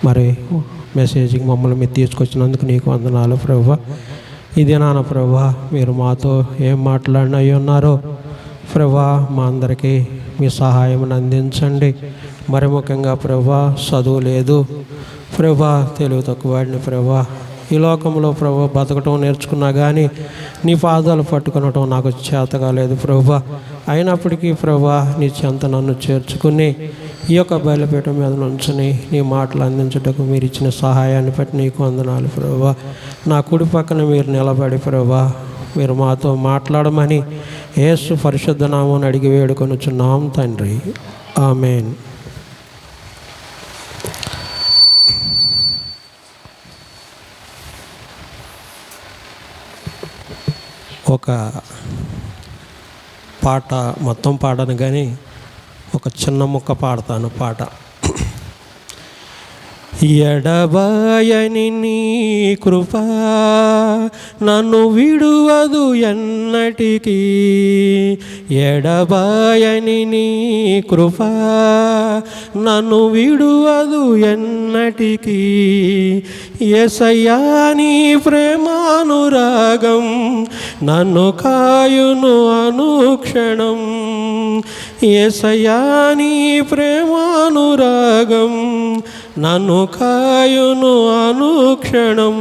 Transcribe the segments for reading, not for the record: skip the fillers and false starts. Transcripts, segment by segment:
మరి మెసేజ్కి మమ్మల్ని మీరు తీసుకొచ్చినందుకు నీకు వందనాలు ప్రభువా. ఇది నాన్న ప్రభువా, మీరు మాతో ఏం మాట్లాడినవి ఉన్నారో ప్రభువా మా అందరికీ మీ సహాయం అందించండి. మరి ముఖ్యంగా ప్రభువా చదువు లేదు ప్రభువా, తెలివి తక్కువ వాడిని ప్రభువా, ఈ లోకంలో ప్రభువా బతకటం నేర్చుకున్నా కానీ నీ పాదాలు పట్టుకునటం నాకు చేత కాలేదు ప్రభువా. అయినప్పటికీ ప్రభువా నీ చెంత నన్ను చేర్చుకుని ఈ యొక్క బయలుపీఠం మీద నుంచుని నీ మాటలు అందించుటకు మీరు ఇచ్చిన సహాయాన్ని బట్టి నీకు వందనాలు ప్రభువా. నా కుడి పక్కన మీరు నిలబడి ప్రభువా మీరు మాతో మాట్లాడమని యేసు పరిశుద్ధ నామమున అడిగి వేడుకొనుచున్నాం తండ్రి, ఆమేన్. ఒక పాట మొత్తం పాడను కానీ ఒక చిన్న ముక్క పాడతాను. పాట ఎడబాయని నీ కృప నన్ను విడువదు ఎన్నటికీ, ఎడబాయని నీ కృప నన్ను విడువదు ఎన్నటికీ, యేసయ్యా నీ ప్రేమానురాగం నన్ను కాయును అనుక్షణం, యేసయ్యా నీ ప్రేమానురాగం నన్ను కాయును అనుక్షణం,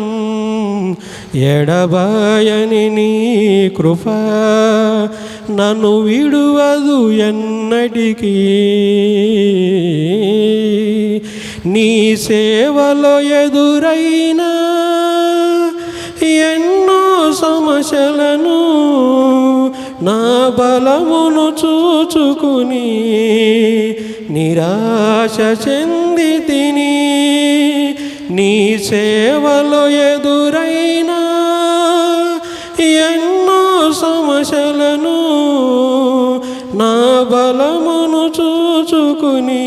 ఎడబాయని నీ కృప నన్ను విడువదు ఎన్నటికీ, నీ సేవలో ఎదురైనా ఎన్నో సమస్యలను నా బలమును చూచుకుని నిరాశ చెంది తిని, నీ సేవలో ఎదురైనా ఎన్నో సమస్యలను నా బలమును చూచుకుని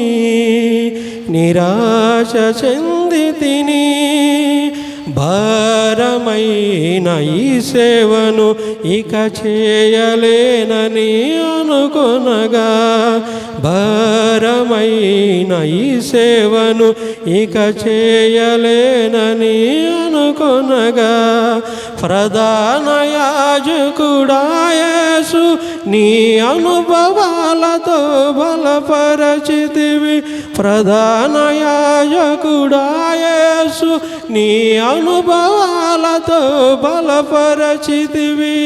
నిరాశ చెంది తిని, భారమైన ఈ సేవను ఇక చేయలేనని అనుకొనగా, భారమైన ఈ సేవను ఇక చేయలేనని అనుకొనగా, ప్రధాన యాజకుడా యేసు నీ అనుభవాలతో బలపరచితివి, ప్రధాన యాజకుడా యేసు నీ అనుభవాలతో బలపరచితివి,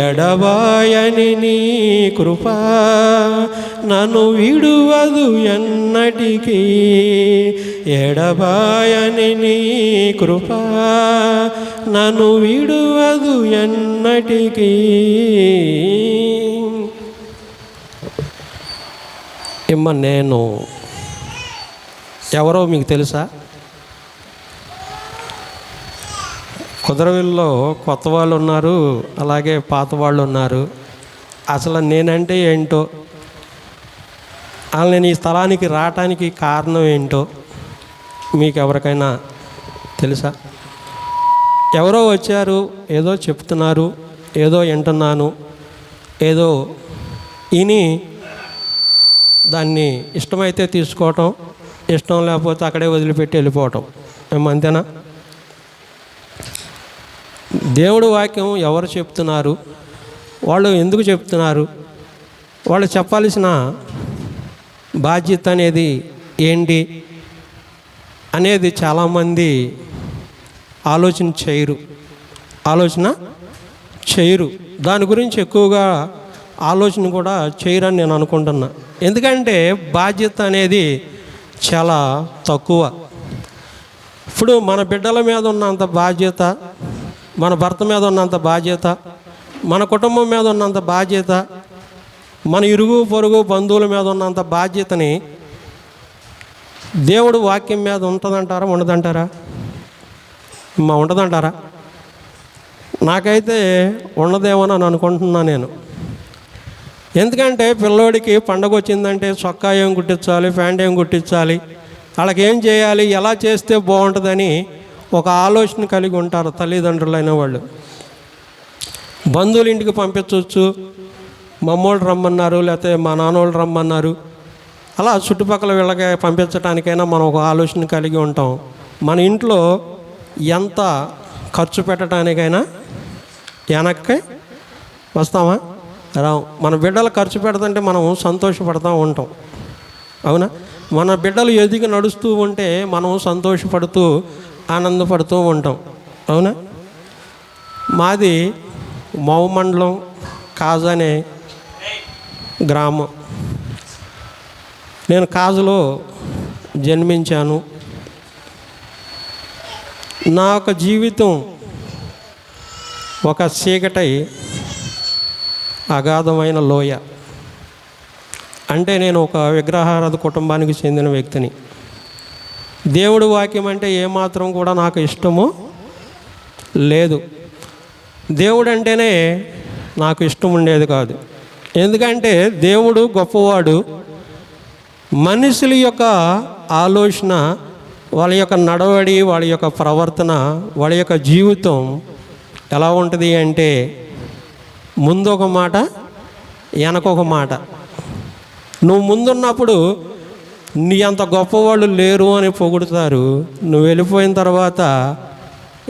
ఎడబాయని నీ కృప నన్ను విడువదు ఎన్నటికీ, ఎడబాయని నీ కృప నన్ను విడువదు ఎన్నటికీ. నేను ఎవరో మీకు తెలుసా? కుదరవిల్లో కొత్త వాళ్ళు ఉన్నారు, అలాగే పాత వాళ్ళు ఉన్నారు. అసలు నేనంటే ఏంటో, అసలు నేను ఈ స్థలానికి రావటానికి కారణం ఏంటో మీకు ఎవరికైనా తెలుసా? ఎవరో వచ్చారు, ఏదో చెప్తున్నారు, ఏదో వింటున్నాను, ఏదో విని దాన్ని ఇష్టమైతే తీసుకోవటం, ఇష్టం లేకపోతే అక్కడే వదిలిపెట్టి వెళ్ళిపోవటం, అంతేనా? దేవుడు వాక్యం ఎవరు చెప్తున్నారు, వాళ్ళు ఎందుకు చెప్తున్నారు, వాళ్ళు చెప్పాల్సిన బాధ్యత అనేది ఏంటి అనేది చాలామంది ఆలోచన చేయరు. దాని గురించి ఎక్కువగా ఆలోచన కూడా చేయరని నేను అనుకుంటున్నా. ఎందుకంటే బాధ్యత అనేది చాలా తక్కువ. ఇప్పుడు మన బిడ్డల మీద ఉన్నంత బాధ్యత, మన భర్త మీద ఉన్నంత బాధ్యత, మన కుటుంబం మీద ఉన్నంత బాధ్యత, మన ఇరుగు పొరుగు బంధువుల మీద ఉన్నంత బాధ్యతని దేవుడు వాక్యం మీద ఉంటుందంటారా, ఉండదంటారా? ఉండదంటారా? నాకైతే ఉండదేమో అని అనుకుంటున్నా నేను. ఎందుకంటే పిల్లోడికి పండగ వచ్చిందంటే చొక్కా ఏం కుట్టించాలి, ప్యాంట్ ఏం కుట్టించాలి, వాళ్ళకి ఏం చేయాలి, ఎలా చేస్తే బాగుంటుందని ఒక ఆలోచన కలిగి ఉంటారు తల్లిదండ్రులైన వాళ్ళు. బంధువుల ఇంటికి పంపించవచ్చు, మా అమ్మోళ్ళు రమ్మన్నారు, లేకపోతే మా నాన్నోళ్ళు రమ్మన్నారు, అలా చుట్టుపక్కల వీళ్ళకి పంపించడానికైనా మనం ఒక ఆలోచన కలిగి ఉంటాం. మన ఇంట్లో ఎంత ఖర్చు పెట్టడానికైనా వెనక్కి వస్తామా? రావు. మన బిడ్డలు ఖర్చు పెడుతుంటే మనం సంతోషపడుతూ ఉంటాం, అవునా? మన బిడ్డలు ఎదిగి నడుస్తూ ఉంటే మనం సంతోషపడుతూ ఆనందపడుతూ ఉంటాం, అవునా? మాది మౌ మండలం కాజు అనే గ్రామం. నేను కాజులో జన్మించాను. నా యొక్క జీవితం ఒక చీకటి అగాధమైన లోయ. అంటే నేను ఒక విగ్రహారాధ కుటుంబానికి చెందిన వ్యక్తిని. దేవుడి వాక్యం అంటే ఏమాత్రం కూడా నాకు ఇష్టము లేదు. దేవుడు అంటేనే నాకు ఇష్టం ఉండేది కాదు. ఎందుకంటే దేవుడు గొప్పవాడు. మనుషుల యొక్క ఆలోచన, వాళ్ళ యొక్క నడవడి, వాళ్ళ యొక్క ప్రవర్తన, వాళ్ళ యొక్క జీవితం ఎలా ఉంటుంది అంటే ముందు ఒక మాట, వెనకొక మాట. నువ్వు ముందున్నప్పుడు నీ అంత గొప్పవాళ్ళు లేరు అని పొగుడుతారు. నువ్వు వెళ్ళిపోయిన తర్వాత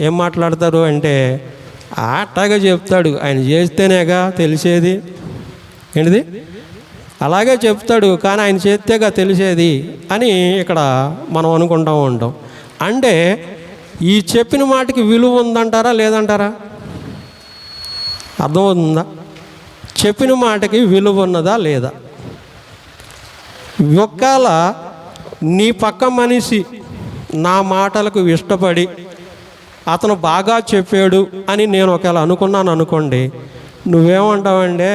ఏం మాట్లాడతారు అంటే అట్టాగా చెప్తాడు, ఆయన చేస్తేనేగా తెలిసేది. ఏంటిది? అలాగే చెప్తాడు, కానీ ఆయన చేస్తేగా తెలిసేది అని ఇక్కడ మనం అనుకుంటూ ఉంటాం. అంటే ఈ చెప్పిన మాటకి విలువ ఉందంటారా లేదంటారా? అర్థమవుతుందా? చెప్పిన మాటకి విలువ ఉన్నదా లేదా? ఒక్కవేళ నీ పక్క మనిషి నా మాటలకు ఇష్టపడి అతను బాగా చెప్పాడు అని నేను ఒకవేళ అనుకున్నాను అనుకోండి, నువ్వేమంటావంటే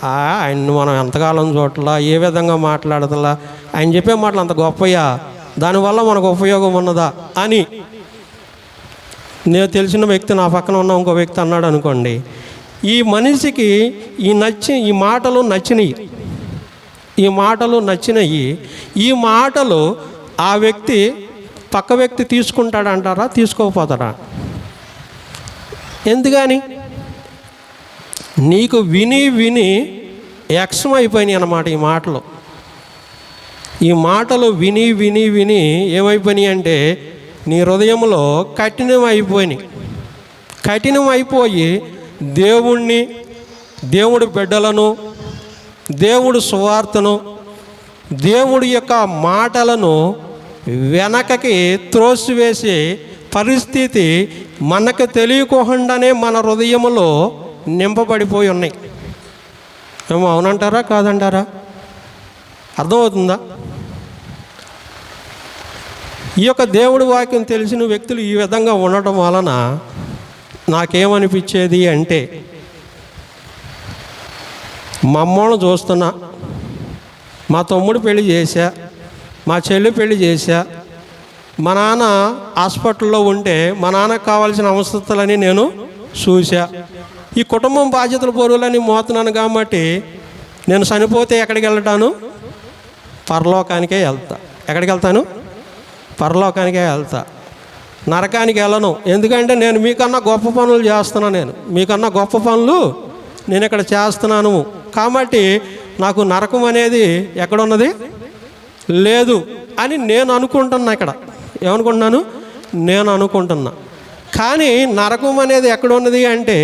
ఆయన్ని మనం ఎంతకాలం చూడలా, ఏ విధంగా మాట్లాడతలా, ఆయన చెప్పే మాటలు అంత గొప్పయ్యా, దానివల్ల మనకు ఉపయోగం ఉన్నదా అని నేను తెలిసిన వ్యక్తి నా పక్కన ఉన్న ఇంకో వ్యక్తి అన్నాడు అనుకోండి, ఈ మనిషికి ఈ మాటలు నచ్చినాయి, ఈ మాటలు ఆ వ్యక్తి పక్క వ్యక్తి తీసుకుంటాడంటారా, తీసుకోకపోతాడా? ఎందుకని? నీకు విని ఎక్సం అయిపోయినాయి అన్నమాట. ఈ మాటలు విని ఏమైపోయినాయి అంటే నీ హృదయంలో కఠినం అయిపోయి దేవుణ్ణి, దేవుడి బిడ్డలను, దేవుడు సువార్తను, దేవుడి యొక్క మాటలను వెనకకి త్రోసివేసే పరిస్థితి మనకు తెలియకుండానే మన హృదయంలో నింపబడిపోయి ఉన్నాయి. ఏమో అవునంటారా కాదంటారా? అర్థమవుతుందా? ఈ యొక్క దేవుడి వాక్యం తెలిసిన వ్యక్తులు ఈ విధంగా ఉండటం వలన నాకేమనిపించేది అంటే, మా అమ్మను చూస్తున్నా, మా తమ్ముడు పెళ్లి చేశా, మా చెల్లి పెళ్లి చేశా, మా నాన్న హాస్పిటల్లో ఉంటే మా నాన్నకు కావాల్సిన అవసరాలని నేను చూసా. ఈ కుటుంబం బాధ్యతల బరువులని మోతున్నాను కాబట్టి నేను చనిపోతే ఎక్కడికి వెళ్తాను? పరలోకానికే వెళ్తా. ఎక్కడికి వెళ్తాను? పరలోకానికే వెళ్తా. నరకానికి వెళ్ళను. ఎందుకంటే నేను మీకన్నా గొప్ప పనులు చేస్తున్నాను. మీకన్నా గొప్ప పనులు నేను ఇక్కడ చేస్తున్నాను. కాబట్టి నాకు నరకం అనేది ఎక్కడున్నది లేదు అని నేను అనుకుంటున్నా. ఇక్కడ ఏమనుకుంటున్నాను? నేను అనుకుంటున్నా. కానీ నరకం అనేది ఎక్కడ ఉన్నది అంటే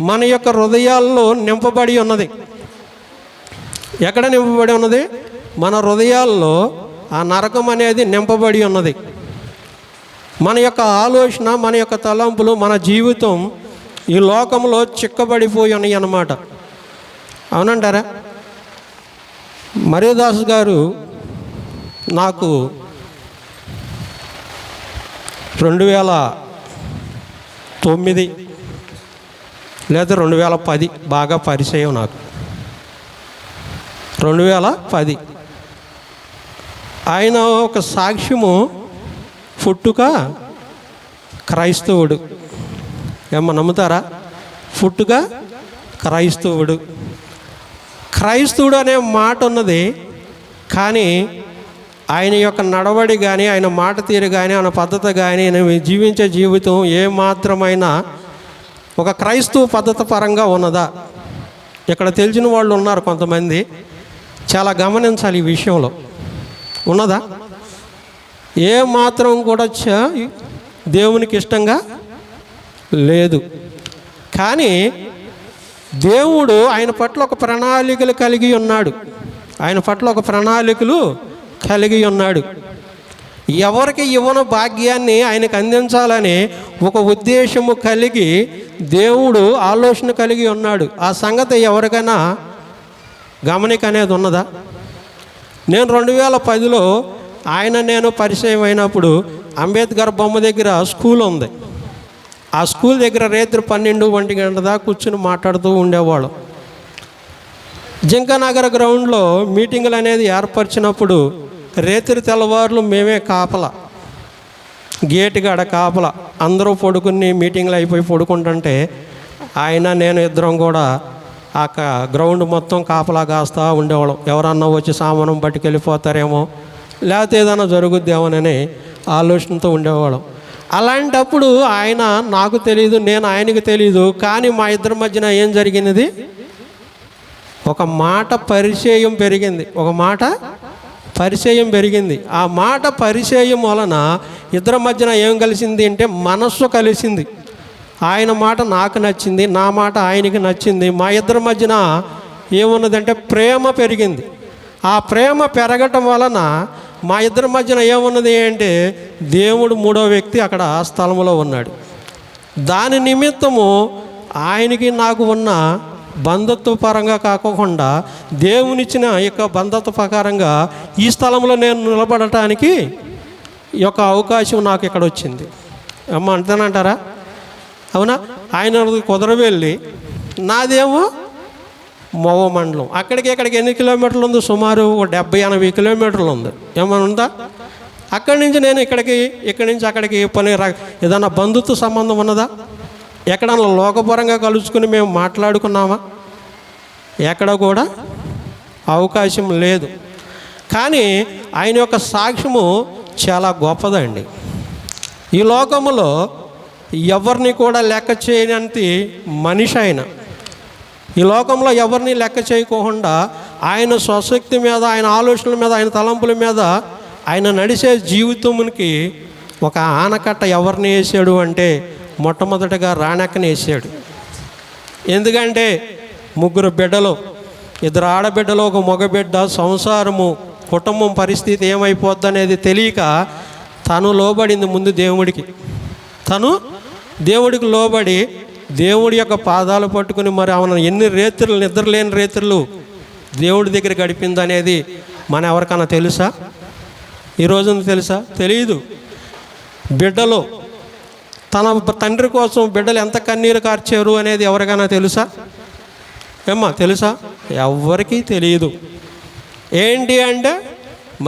మన యొక్క హృదయాల్లో నింపబడి ఉన్నది. ఎక్కడ నింపబడి ఉన్నది? మన హృదయాల్లో ఆ నరకం అనేది నింపబడి ఉన్నది. మన యొక్క ఆలోచన, మన యొక్క తలంపులు, మన జీవితం ఈ లోకంలో చిక్కబడిపోయి ఉన్నాయి అన్నమాట. అవునంటారా? మరియదాస్ గారు నాకు 2009 లేదా 2010 బాగా పరిచయం. నాకు 2010 ఆయన ఒక సాక్ష్యము, పుట్టుక క్రైస్తవుడు. ఏమో నమ్ముతారా? పుట్టుక క్రైస్తవుడు అనే మాట ఉన్నది. కానీ ఆయన యొక్క నడవడి కానీ, ఆయన మాట తీరు కానీ, ఆయన పద్ధతి కానీ, ఆయన జీవించే జీవితం ఏమాత్రమైనా ఒక క్రైస్తవ పద్ధతి పరంగా ఉన్నదా? ఇక్కడ తెలిసిన వాళ్ళు ఉన్నారు కొంతమంది. చాలా గమనించాలి ఈ విషయంలో. ఉన్నదా? ఏ మాత్రం కూడా దేవునికి ఇష్టంగా లేదు. కానీ దేవుడు ఆయన పట్ల ఒక ప్రణాళికలు కలిగి ఉన్నాడు. ఆయన పట్ల ఒక ప్రణాళికలు కలిగి ఉన్నాడు. ఎవరికి ఇవ్వని భాగ్యాన్ని ఆయనకు అందించాలని ఒక ఉద్దేశము కలిగి దేవుడు ఆలోచన కలిగి ఉన్నాడు. ఆ సంగతి ఎవరికైనా గమనిక అనేది ఉన్నదా? నేను 2010లో నేను పరిచయం అయినప్పుడు అంబేద్కర్ బొమ్మ దగ్గర స్కూల్ ఉంది. ఆ స్కూల్ దగ్గర రాత్రి 12-1 గంటల దాకా కూర్చుని మాట్లాడుతూ ఉండేవాళ్ళం. జింకనగర్ గ్రౌండ్లో మీటింగులు అనేది ఏర్పరిచినప్పుడు రాత్రి తెల్లవారులు మేమే కాపలా, గేటు కాడ కాపలా. అందరూ పడుకుని మీటింగ్లు అయిపోయి పడుకుంటుంటే నేను ఇద్దరం కూడా ఆ గ్రౌండ్ మొత్తం కాపలా కాస్తా ఉండేవాళ్ళం. ఎవరన్నా వచ్చి సామానం పట్టుకెళ్ళిపోతారేమో, లేకపోతే ఏదైనా జరుగుద్దేమోనని ఆలోచనతో ఉండేవాళ్ళం. అలాంటప్పుడు ఆయన నాకు తెలియదు, నేను ఆయనకు తెలియదు. కానీ మా ఇద్దరి మధ్యన ఏం జరిగినది? ఒక మాట పరిచయం పెరిగింది. ఆ మాట పరిచయం వలన ఇద్దరి మధ్యన ఏం కలిసింది అంటే మనస్సు కలిసింది. ఆయన మాట నాకు నచ్చింది, నా మాట ఆయనకి నచ్చింది. మా ఇద్దరి మధ్యన ఏమున్నదంటే ప్రేమ పెరిగింది. ఆ ప్రేమ పెరగటం వలన మా ఇద్దరి మధ్యన ఏమున్నది అంటే దేవుడు 3వ వ్యక్తి అక్కడ స్థలంలో ఉన్నాడు. దాని నిమిత్తము ఆయనకి నాకు ఉన్న బంధత్వ పరంగా కాకుండా దేవునిచ్చిన యొక్క బంధత్వ ప్రకారంగా ఈ స్థలంలో నేను నిలబడటానికి ఈ యొక్క అవకాశం నాకు ఇక్కడ వచ్చింది. అంతేనంటారా? అవునా? ఆయన కుదరవెళ్ళి, నాదేమో మోవ మండలం. అక్కడికి ఎన్ని కిలోమీటర్లు ఉంది? సుమారు 70-80 కిలోమీటర్లు ఉంది. ఏమైనా ఉందా? అక్కడి నుంచి నేను ఇక్కడి నుంచి అక్కడికి ఏదైనా బంధుత్వ సంబంధం ఉన్నదా? ఎక్కడన్నా లోకపరంగా కలుసుకుని మేము మాట్లాడుకున్నామా? ఎక్కడ కూడా అవకాశం లేదు. కానీ ఆయన యొక్క సాక్ష్యము చాలా గొప్పదండి. ఈ లోకములో ఎవరిని కూడా లెక్క చేయనంత మనిషి ఆయన. ఈ లోకంలో ఎవరిని లెక్క చేయకోకుండా ఆయన స్వశక్తి మీద, ఆయన ఆలోచనల మీద, ఆయన తలంపుల మీద ఆయన నడిచే జీవితానికి ఒక ఆనకట్ట ఎవరిని వేసాడు అంటే మొట్టమొదటిగా రాణక్కని వేసాడు. ఎందుకంటే 3 బిడ్డలు, 2 ఆడబిడ్డలు, 1 మగబిడ్డ, సంసారము, కుటుంబం పరిస్థితి ఏమైపోద్ది అనేది తెలియక తను లోబడింది ముందు దేవుడికి. తను దేవుడికి లోబడి దేవుడి యొక్క పాదాలు పట్టుకుని మరి ఆమెను ఎన్ని రేత్రులు, నిద్రలేని రేత్రులు దేవుడి దగ్గర గడిపిందనేది మన ఎవరికైనా తెలుసా? ఈ రోజున తెలుసా? తెలియదు. బిడ్డలు తన తండ్రి కోసం బిడ్డలు ఎంత కన్నీరు కార్చారు అనేది ఎవరికైనా తెలుసా? తెలుసా? ఎవరికీ తెలియదు. ఏంటి అంటే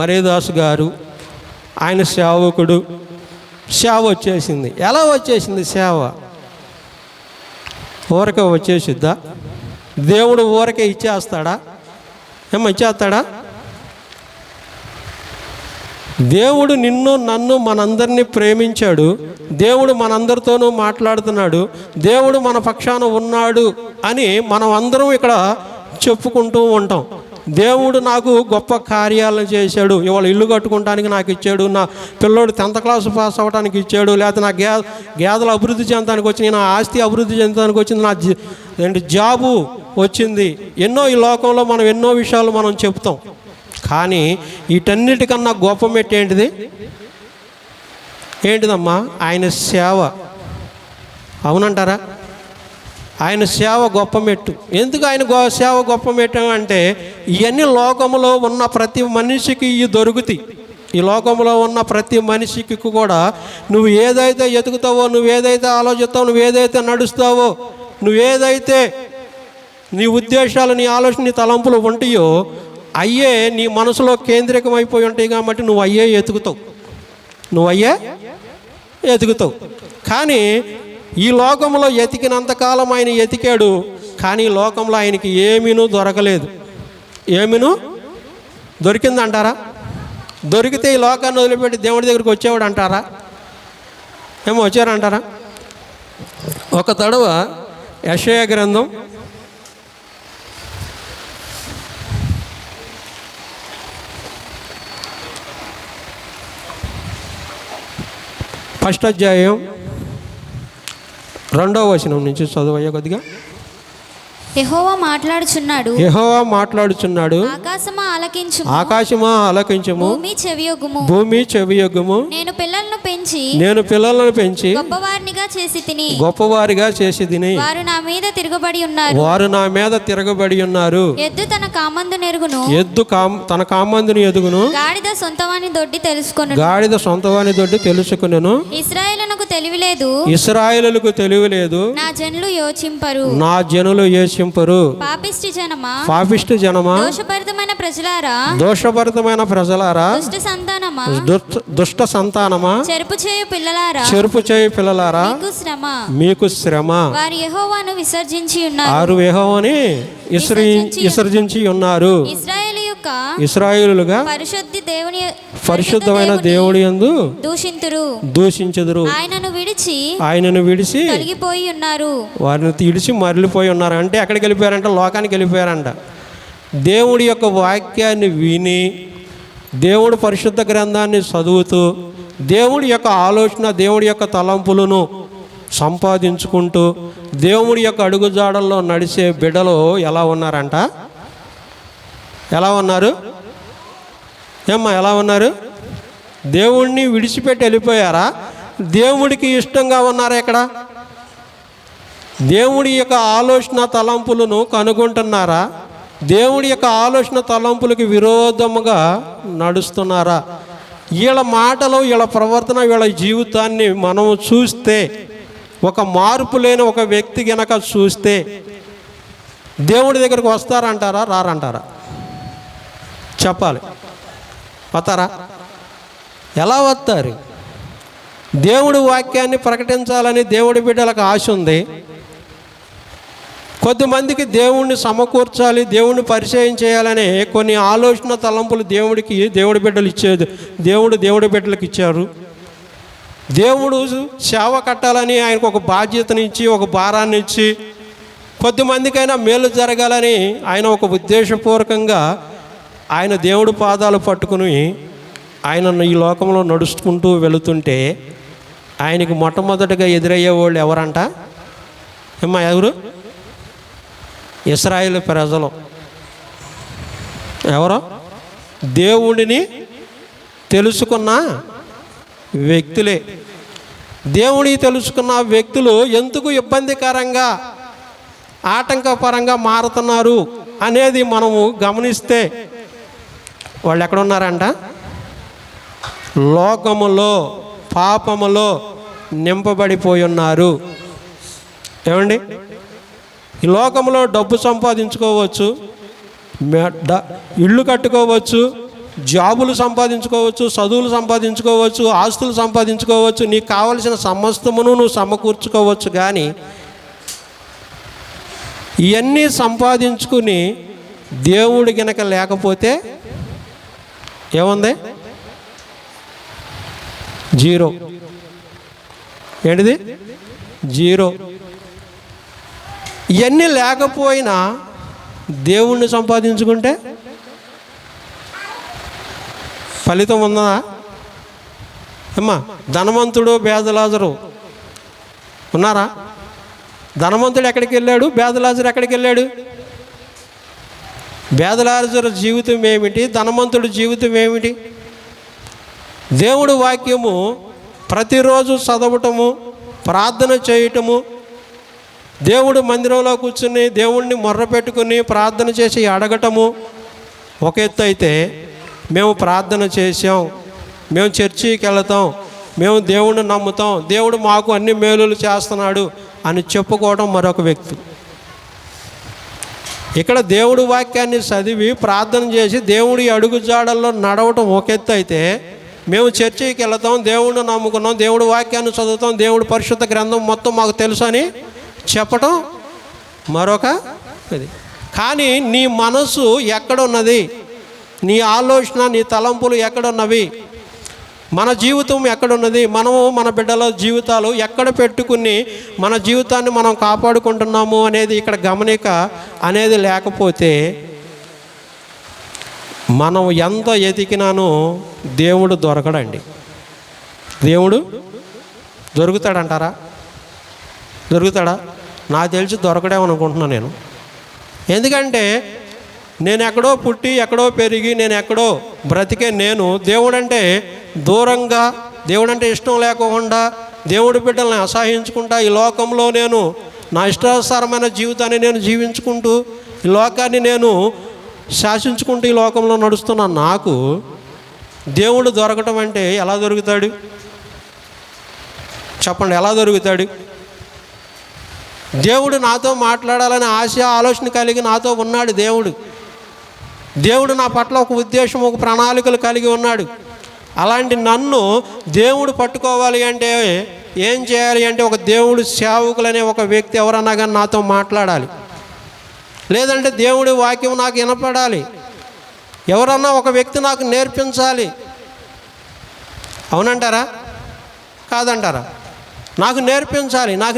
మరీదాసు గారు, ఆయన సేవకుడు, సేవ వచ్చేసింది. ఎలా వచ్చేసింది సేవ? ఊరకే వచ్చేసిద్దా? దేవుడు ఊరకే ఇచ్చేస్తాడా? ఇచ్చేస్తాడా? దేవుడు నిన్ను, నన్ను, మనందరినీ ప్రేమించాడు. దేవుడు మనందరితోనూ మాట్లాడుతున్నాడు. దేవుడు మన పక్షాన ఉన్నాడు అని మనం అందరం ఇక్కడ చెప్పుకుంటూ ఉంటాం. దేవుడు నాకు గొప్ప కార్యాలను చేశాడు, ఇవాళ ఇల్లు కట్టుకోవడానికి నాకు ఇచ్చాడు, నా పిల్లోడు 10th క్లాస్ పాస్ అవ్వడానికి ఇచ్చాడు, లేకపోతే నా గేదెలు అభివృద్ధి చెందడానికి వచ్చింది, నా ఆస్తి అభివృద్ధి చెందడానికి వచ్చింది, నా జాబు వచ్చింది. ఈ లోకంలో మనం ఎన్నో విషయాలు మనం చెప్తాం. కానీ వీటన్నిటికన్నా గొప్ప మెట్టు ఏంటిదమ్మా? ఆయన సేవ. అవునంటారా? ఆయన సేవ గొప్ప మెట్టు. ఎందుకు ఆయన సేవ గొప్ప మెట్టు అంటే ఇవన్నీ లోకంలో ఉన్న ప్రతి మనిషికి ఇవి దొరుకుతాయి. ఈ లోకంలో ఉన్న ప్రతి మనిషికి కూడా నువ్వు ఏదైతే ఎతుకుతావో, నువ్వు ఏదైతే ఆలోచిస్తావో, నువ్వు ఏదైతే నడుస్తావో, నువ్వు ఏదైతే నీ ఉద్దేశాలు, నీ ఆలోచన, నీ తలంపులు ఉంటాయో అయ్యే నీ మనసులో కేంద్రీకమైపోయి ఉంటాయి. కాబట్టి నువ్వు అయ్యే ఎతుకుతావు. కానీ ఈ లోకంలో ఎతికినంతకాలం ఆయన ఎతికాడు. కానీ ఈ లోకంలో ఆయనకి ఏమీనూ దొరకలేదు. దొరికిందంటారా? దొరికితే ఈ లోకాన్ని వదిలిపెట్టి దేవుడి దగ్గరికి వచ్చేవాడు అంటారా? వచ్చారంటారా? ఒక తడవ యెషయా గ్రంథం 53 1వ అధ్యాయం 2వ వచనం నుంచి చదువయ్యా కొద్దిగా. యెహోవా మాట్లాడుచున్నాడు, యెహోవా మాట్లాడుచున్నాడు, ఆకాశమా ఆలకించుము, ఆకాశమా ఆలకించుము, భూమి చెవియొగ్గుము. భూమి చెవియొగ్గుము. నేను పిల్లలను పెంచి గొప్పవారినిగా చేసి తిని, గొప్పవారిగా చేసి తిని, వారు నా మీద తిరగబడి ఉన్నారు. వారు నా మీద తిరగబడి ఉన్నారు. ఎద్దు తన కామందు నెరుగును, ఎద్దు తన కామందుని ఎదుగును, గాడిద సొంతవాని దొడ్డి తెలుసుకొను, గాడిద సొంతవాని దొడ్డి తెలుసుకొనును. ఇశ్రాయేలునకు తెలివిలేదు, ఇశ్రాయేలులకు తెలివిలేదు, నా జనులు యోచింపరు. నా జనులు యోచింపరు. పాపిష్టి జనమా, పాపిష్టి జనమా, దోషభరితమైన ప్రజలారా, దోషభరితమైన ప్రజలారా, దుష్ట సంతానమా, దుష్ట సంతానమా, చెరుపు చేయు పిల్లలారా, చెరుపు చేయి పిల్లలారా, మీకు శ్రమ, మీకు శ్రమ. వారు యెహోవాను విసర్జించి ఉన్నారు, వారు యెహోవాని విసర్జించి ఉన్నారు. ఇశ్రాయేలు యొక్క ఇశ్రాయేలుగా పరిశుద్ధమైన దేవుడి యందు దూషించుదురు. ఆయనను విడిచి తొలగిపోయి ఉన్నారు, వారిని విడిచి మరలిపోయి ఉన్నారు. అంటే ఎక్కడికి వెళ్ళిపోయారంట? లోకానికి వెళ్ళిపోయారంట. దేవుడి యొక్క వాక్యాన్ని విని, దేవుడు పరిశుద్ధ గ్రంథాన్ని చదువుతూ, దేవుడి యొక్క ఆలోచన, దేవుడి యొక్క తలంపులను సంపాదించుకుంటూ, దేవుడి యొక్క అడుగుజాడల్లో నడిచే బిడ్డలు ఎలా ఉన్నారంట? ఎలా ఉన్నారు? ఏమ్మా ఎలా ఉన్నారు? దేవుణ్ణి విడిచిపెట్టి వెళ్ళిపోయారా? దేవుడికి ఇష్టంగా ఉన్నారా? ఇక్కడ దేవుడి యొక్క ఆలోచన తలంపులను కనుగొంటున్నారా? దేవుడి యొక్క ఆలోచన తలంపులకి విరోధముగా నడుస్తున్నారా? వీళ్ళ మాటలు, వీళ్ళ ప్రవర్తన, వీళ్ళ జీవితాన్ని మనం చూస్తే, ఒక మార్పు లేని ఒక వ్యక్తి గనక చూస్తే దేవుడి దగ్గరికి వస్తారంటారా? రారంటారా? చెప్పాలి. వస్తారా? ఎలా వస్తారు? దేవుడి వాక్యాన్ని ప్రకటించాలని దేవుడి బిడ్డలకు ఆశ ఉంది. కొద్దిమందికి దేవుణ్ణి సమకూర్చాలి, దేవుణ్ణి పరిచయం చేయాలనే కొన్ని ఆలోచన తలంపులు దేవుడి బిడ్డలు ఇచ్చేది. దేవుడి బిడ్డలకు ఇచ్చారు. దేవుడు సేవ కట్టాలని ఆయనకు ఒక బాధ్యతనిచ్చి, ఒక భారాన్ని ఇచ్చి, కొద్దిమందికైనా మేలు జరగాలని ఆయన ఒక ఉద్దేశపూర్వకంగా ఆయన దేవుడి పాదాలు పట్టుకుని ఆయన ఈ లోకంలో నడుచుకుంటూ వెళుతుంటే, ఆయనకి మొట్టమొదటిగా ఎదురయ్యే వాళ్ళు ఎవరంట? ఏమ్మా ఎవరు? ఇశ్రాయేలు ప్రజలు. ఎవరో దేవుడిని తెలుసుకున్న వ్యక్తులే. దేవుడిని తెలుసుకున్న వ్యక్తులు ఎందుకు ఇబ్బందికరంగా, ఆటంకపరంగా మారుతున్నారు అనేది మనము గమనిస్తే, వాళ్ళు ఎక్కడున్నారంట? లోకములో, పాపములో నింపబడిపోయి ఉన్నారు. ఏమండి? ఈ లోకంలో డబ్బు సంపాదించుకోవచ్చు, ఇళ్ళు కట్టుకోవచ్చు, జాబులు సంపాదించుకోవచ్చు, చదువులు సంపాదించుకోవచ్చు, ఆస్తులు సంపాదించుకోవచ్చు, నీకు కావలసిన సమస్తమును నువ్వు సమకూర్చుకోవచ్చు. కానీ ఇవన్నీ సంపాదించుకుని దేవుడి గనక లేకపోతే ఏముంది? జీరో. ఏంటిది? జీరో. ఇవన్నీ లేకపోయినా దేవుణ్ణి సంపాదించుకుంటే ఫలితం ఉందా? అమ్మా, ధనవంతుడు బేదలాజరు ఉన్నారా? ధనవంతుడు ఎక్కడికి వెళ్ళాడు? బేదలాజరు ఎక్కడికి వెళ్ళాడు? బేదలాజరు జీవితం ఏమిటి? ధనవంతుడి జీవితం ఏమిటి? దేవుడి వాక్యము ప్రతిరోజు చదవటము, ప్రార్థన చేయటము, దేవుడు మందిరంలో కూర్చుని దేవుణ్ణి మొర్ర పెట్టుకుని ప్రార్థన చేసి అడగటము ఒక ఎత్తు అయితే, మేము ప్రార్థన చేసాం, మేము చర్చికి వెళతాం, మేము దేవుణ్ణి నమ్ముతాం, దేవుడు మాకు అన్ని మేలులు చేస్తున్నాడు అని చెప్పుకోవడం మరొక వ్యక్తి. ఇక్కడ దేవుడి వాక్యాన్ని చదివి ప్రార్థన చేసి దేవుడి అడుగుజాడల్లో నడవటం ఒక ఎత్తు అయితే, మేము చర్చికి వెళతాం, దేవుడిని నమ్ముకున్నాం, దేవుడి వాక్యాన్ని చదువుతాం, దేవుడి పరిశుద్ధ గ్రంథం మొత్తం మాకు తెలుసు అని చెప్పటం మరొక ఇది. కానీ నీ మనసు ఎక్కడున్నది? నీ ఆలోచన, నీ తలంపులు ఎక్కడున్నవి? మన జీవితం ఎక్కడున్నది? మనము మన బిడ్డల జీవితాలు ఎక్కడ పెట్టుకుని మన జీవితాన్ని మనం కాపాడుకుంటున్నాము అనేది ఇక్కడ గమనిక అనేది లేకపోతే, మనం ఎంత ఎతికినానో దేవుడు దొరకడండి. దేవుడు దొరుకుతాడంటారా? దొరుకుతాడా? నాకు తెలిసి దొరకడేమనుకుంటున్నాను నేను. ఎందుకంటే నేను ఎక్కడో పుట్టి ఎక్కడో పెరిగి నేను ఎక్కడో బ్రతికే నేను దేవుడంటే దూరంగా, దేవుడంటే ఇష్టం లేకుండా, దేవుడి బిడ్డల్ని అసహించుకుంటా ఈ లోకంలో నేను నా ఇష్టానుసారమైన జీవితాన్ని నేను జీవించుకుంటూ ఈ లోకాన్ని నేను శాసించుకుంటూ ఈ లోకంలో నడుస్తున్న నాకు దేవుడు దొరకటం అంటే ఎలా దొరుకుతాడు? చెప్పండి, ఎలా దొరుకుతాడు? దేవుడు నాతో మాట్లాడాలని ఆశ ఆలోచన కలిగి నాతో ఉన్నాడు. దేవుడు నా పట్ల ఒక ఉద్దేశం, ఒక ప్రణాళికలు కలిగి ఉన్నాడు. అలాంటి నన్ను దేవుడు పట్టుకోవాలి అంటే ఏం చేయాలి అంటే, ఒక దేవుడు సేవకులనే ఒక వ్యక్తి ఎవరన్నా కానీ నాతో మాట్లాడాలి, లేదంటే దేవుడి వాక్యం నాకు వినపడాలి, ఎవరన్నా ఒక వ్యక్తి నాకు నేర్పించాలి. అవునంటారా? కాదంటారా? నాకు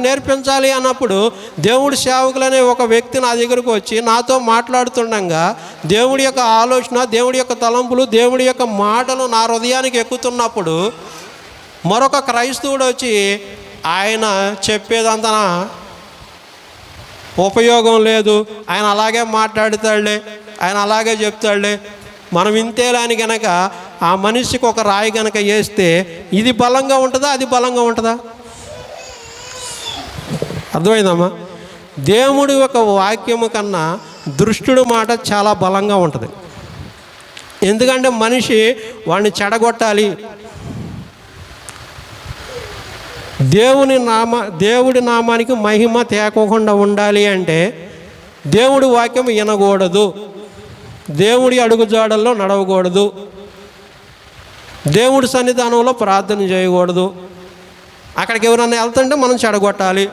నేర్పించాలి అన్నప్పుడు దేవుడి సేవకులనే ఒక వ్యక్తి నా దగ్గరకు వచ్చి నాతో మాట్లాడుతుండగా దేవుడి యొక్క ఆలోచన, దేవుడి యొక్క తలంపులు, దేవుడి యొక్క మాటలు నా హృదయానికి ఎక్కుతున్నప్పుడు మరొక క్రైస్తవుడు వచ్చి ఆయన చెప్పేదంతా ఉపయోగం లేదు, ఆయన అలాగే మాట్లాడతాడులే, ఆయన అలాగే చెప్తాడులే, మనం ఇంతేలా అని కనుక ఆ మనిషికి ఒక రాయి కనుక వేస్తే ఇది బలంగా ఉంటుందా, అది బలంగా ఉంటుందా? అర్థమైందమ్మా? దేవుడి యొక్క వాక్యము కన్నా దుష్టుడి మాట చాలా బలంగా ఉంటుంది. ఎందుకంటే మనిషి వాడిని చెడగొట్టాలి, దేవుడి నామానికి మహిమ తేకోకుండా ఉండాలి అంటే దేవుడి వాక్యం వినకూడదు, దేవుడి అడుగుజాడల్లో నడవకూడదు, దేవుడి సన్నిధానంలో ప్రార్థన చేయకూడదు. అక్కడికి ఎవరన్నా వెళ్తుంటే మనం చెడగొట్టాలి.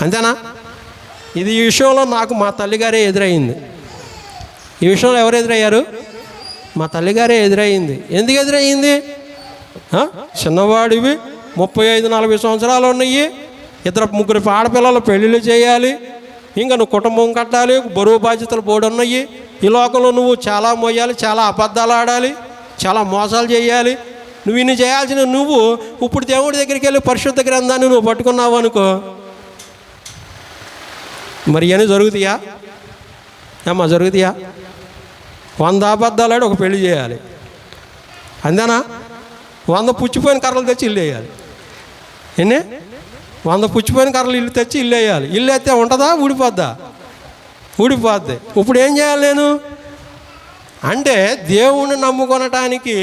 అంతేనా? ఇది ఈ విషయంలో నాకు మా తల్లిగారే ఎదురయ్యింది. ఈ విషయంలో ఎవరు ఎదురయ్యారు? మా తల్లిగారే ఎదురయ్యింది. ఎందుకు ఎదురయ్యింది? చిన్నవాడివి, 35-40 సంవత్సరాలు ఉన్నాయి, 2-3 ఆడపిల్లలు పెళ్ళిళ్ళు చేయాలి, ఇంకా నువ్వు కుటుంబం కట్టాలి, బరువు బాధ్యతలు ఉన్నాయి, ఈ లోకంలో నువ్వు చాలా మోయాలి, చాలా అబద్ధాలు ఆడాలి, చాలా మోసాలు చేయాలి. నువ్వు ఇన్ని చేయాల్సిన నువ్వు ఇప్పుడు దేవుడి దగ్గరికి వెళ్ళి పరిశుద్ధ గ్రంథాన్ని నువ్వు పట్టుకున్నావు అనుకో, మరి ఇవన్నీ జరుగుతాయా? ఏమ్మా జరుగుతాయా? 100 అబద్ధాలు ఆడి ఒక పెళ్లి చేయాలి, అంతేనా? 100 పుచ్చిపోయిన కర్రలు తెచ్చి ఇల్లు వేయాలి. 100 పుచ్చిపోయిన కర్రలు ఇల్లు తెచ్చి ఇల్లు వేయాలి. ఇల్లు అయితే ఉంటుందా? ఊడిపోద్ది. ఇప్పుడు ఏం చేయాలి నేను అంటే, దేవుణ్ణి నమ్ముకొనటానికి,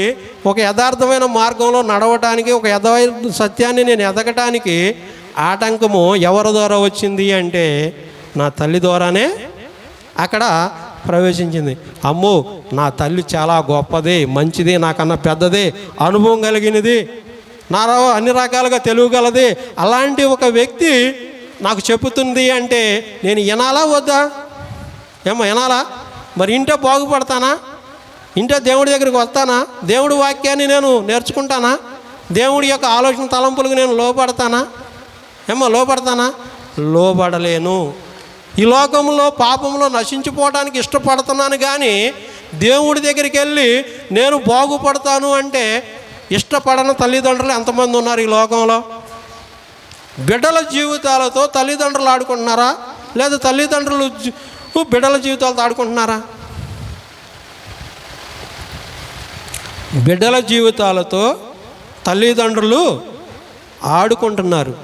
ఒక యథార్థమైన మార్గంలో నడవటానికి, ఒక యథార్థ సత్యాన్ని నేను ఎదగటానికి ఆటంకము ఎవరి ద్వారా వచ్చింది అంటే నా తల్లి ద్వారానే అక్కడ ప్రవేశించింది. అమ్మో, నా తల్లి చాలా గొప్పది, మంచిది, నాకన్నా పెద్దది, అనుభవం కలిగినది, నాలో అన్ని రకాలుగా తెలుగలది, అలాంటి ఒక వ్యక్తి నాకు చెబుతుంది అంటే నేను వినాలా వద్దా? వినాలా? మరి ఇంటే బాగుపడతానా? ఇంటే దేవుడి దగ్గరికి వస్తానా? దేవుడి వాక్యాన్ని నేను నేర్చుకుంటానా? దేవుడి యొక్క ఆలోచన తలంపులకు నేను లోపడతానా? లోపడతానా? లోబడలేను. ఈ లోకంలో పాపంలో నశించిపోవడానికి ఇష్టపడుతున్నాను, కానీ దేవుడి దగ్గరికి వెళ్ళి నేను బాగుపడతాను అంటే ఇష్టపడని తల్లిదండ్రులు ఎంతమంది ఉన్నారు ఈ లోకంలో? బిడ్డల జీవితాలతో తల్లిదండ్రులు ఆడుకుంటున్నారా, లేదా తల్లిదండ్రులు బిడ్డల జీవితాలతో ఆడుకుంటున్నారా? బిడ్డల జీవితాలతో తల్లిదండ్రులు ఆడుకుంటున్నారు.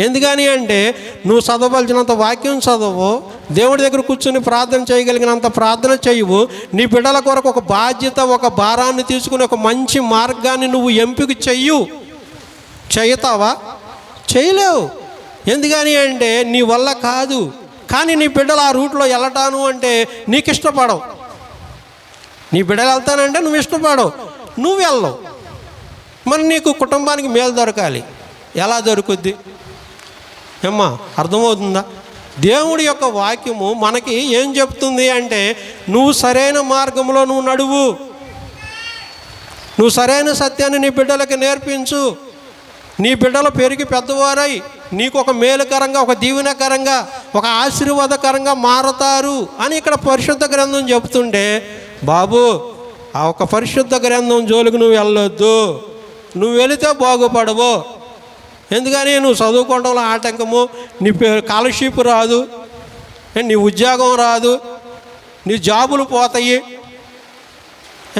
ఎందుకని అంటే, నువ్వు చదవవలసినంత వాక్యం చదవు, దేవుడి దగ్గర కూర్చొని ప్రార్థన చేయగలిగినంత ప్రార్థన చేయవు, నీ బిడ్డల కొరకు ఒక బాధ్యత, ఒక భారాన్ని తీసుకుని ఒక మంచి మార్గాన్ని నువ్వు ఎంపిక చేయుతావా? చేయలేవు. ఎందుకని అంటే నీ వల్ల కాదు. కానీ నీ బిడ్డలు ఆ రూట్లో వెళ్ళటాను అంటే నీకు ఇష్టపడవు. నీ బిడ్డలు వెళ్తానంటే నువ్వు ఇష్టపడవు, నువ్వు వెళ్ళవు. మరి నీకు కుటుంబానికి మేలు దొరకాలి, ఎలా దొరుకుద్ది? అర్థమవుతుందా? దేవుడి యొక్క వాక్యము మనకి ఏం చెప్తుంది అంటే, నువ్వు సరైన మార్గంలో నువ్వు నడువు, నువ్వు సరైన సత్యాన్ని నీ బిడ్డలకు నేర్పించు, నీ బిడ్డలు పెరిగి పెద్దవారై నీకు ఒక మేలుకరంగా, ఒక దీవెనకరంగా, ఒక ఆశీర్వాదకరంగా మారతారు అని ఇక్కడ పరిశుద్ధ గ్రంథం చెప్తుంటే, బాబు ఆ ఒక పరిశుద్ధ గ్రంథం జోలికి నువ్వు వెళ్ళొద్దు, నువ్వు వెళితే బాగుపడవు. ఎందుకని నువ్వు చదువుకోవడంలో ఆటంకము, నీ స్కాలర్షిప్ రాదు, నీ ఉద్యోగం రాదు, నీ జాబులు పోతాయి.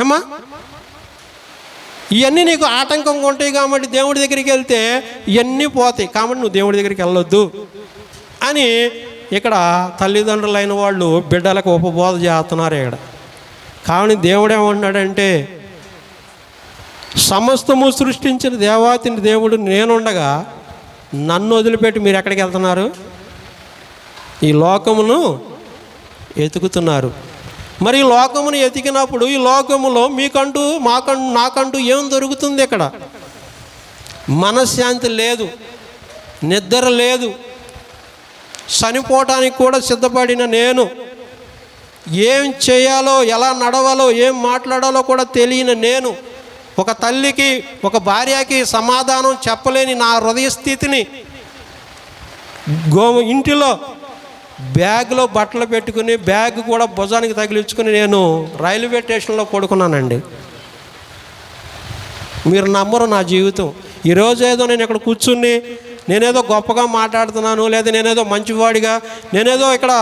ఏమ్మా, ఇవన్నీ నీకు ఆటంకంగా ఉంటాయి కాబట్టి దేవుడి దగ్గరికి వెళ్తే ఇవన్నీ పోతాయి కాబట్టి నువ్వు దేవుడి దగ్గరికి వెళ్ళొద్దు అని ఇక్కడ తల్లిదండ్రులైన వాళ్ళు బిడ్డలకు ఉపబోధ చేస్తున్నారు ఇక్కడ. కానీ దేవుడు ఏమంటున్నాడంటే, సమస్తము సృష్టించిన దేవాతిని దేవుడు నేనుండగా నన్ను వదిలిపెట్టి మీరు ఎక్కడికి వెళ్తున్నారు? ఈ లోకమును ఎతుకుతున్నారు. మరి ఈ లోకమును ఎతికినప్పుడు ఈ లోకములో మీకంటూ నాకంటూ ఏం దొరుకుతుంది? ఇక్కడ మనశ్శాంతి లేదు, నిద్ర లేదు, చనిపోవటానికి కూడా సిద్ధపడిన నేను, ఏం చేయాలో, ఎలా నడవాలో, ఏం మాట్లాడాలో కూడా తెలియని నేను, ఒక తల్లికి ఒక భార్యకి సమాధానం చెప్పలేని నా హృదయ స్థితిని ఇంటిలో బ్యాగ్లో బట్టలు పెట్టుకుని బ్యాగ్ కూడా భుజానికి తగిలించుకుని నేను రైల్వే స్టేషన్లో పడుకున్నానండి. మీరు నమ్మరు నా జీవితం. ఈరోజు ఏదో నేను ఇక్కడ కూర్చుని నేనేదో గొప్పగా మాట్లాడుతున్నాను, లేదా నేనేదో మంచివాడిగా, నేనేదో ఇక్కడ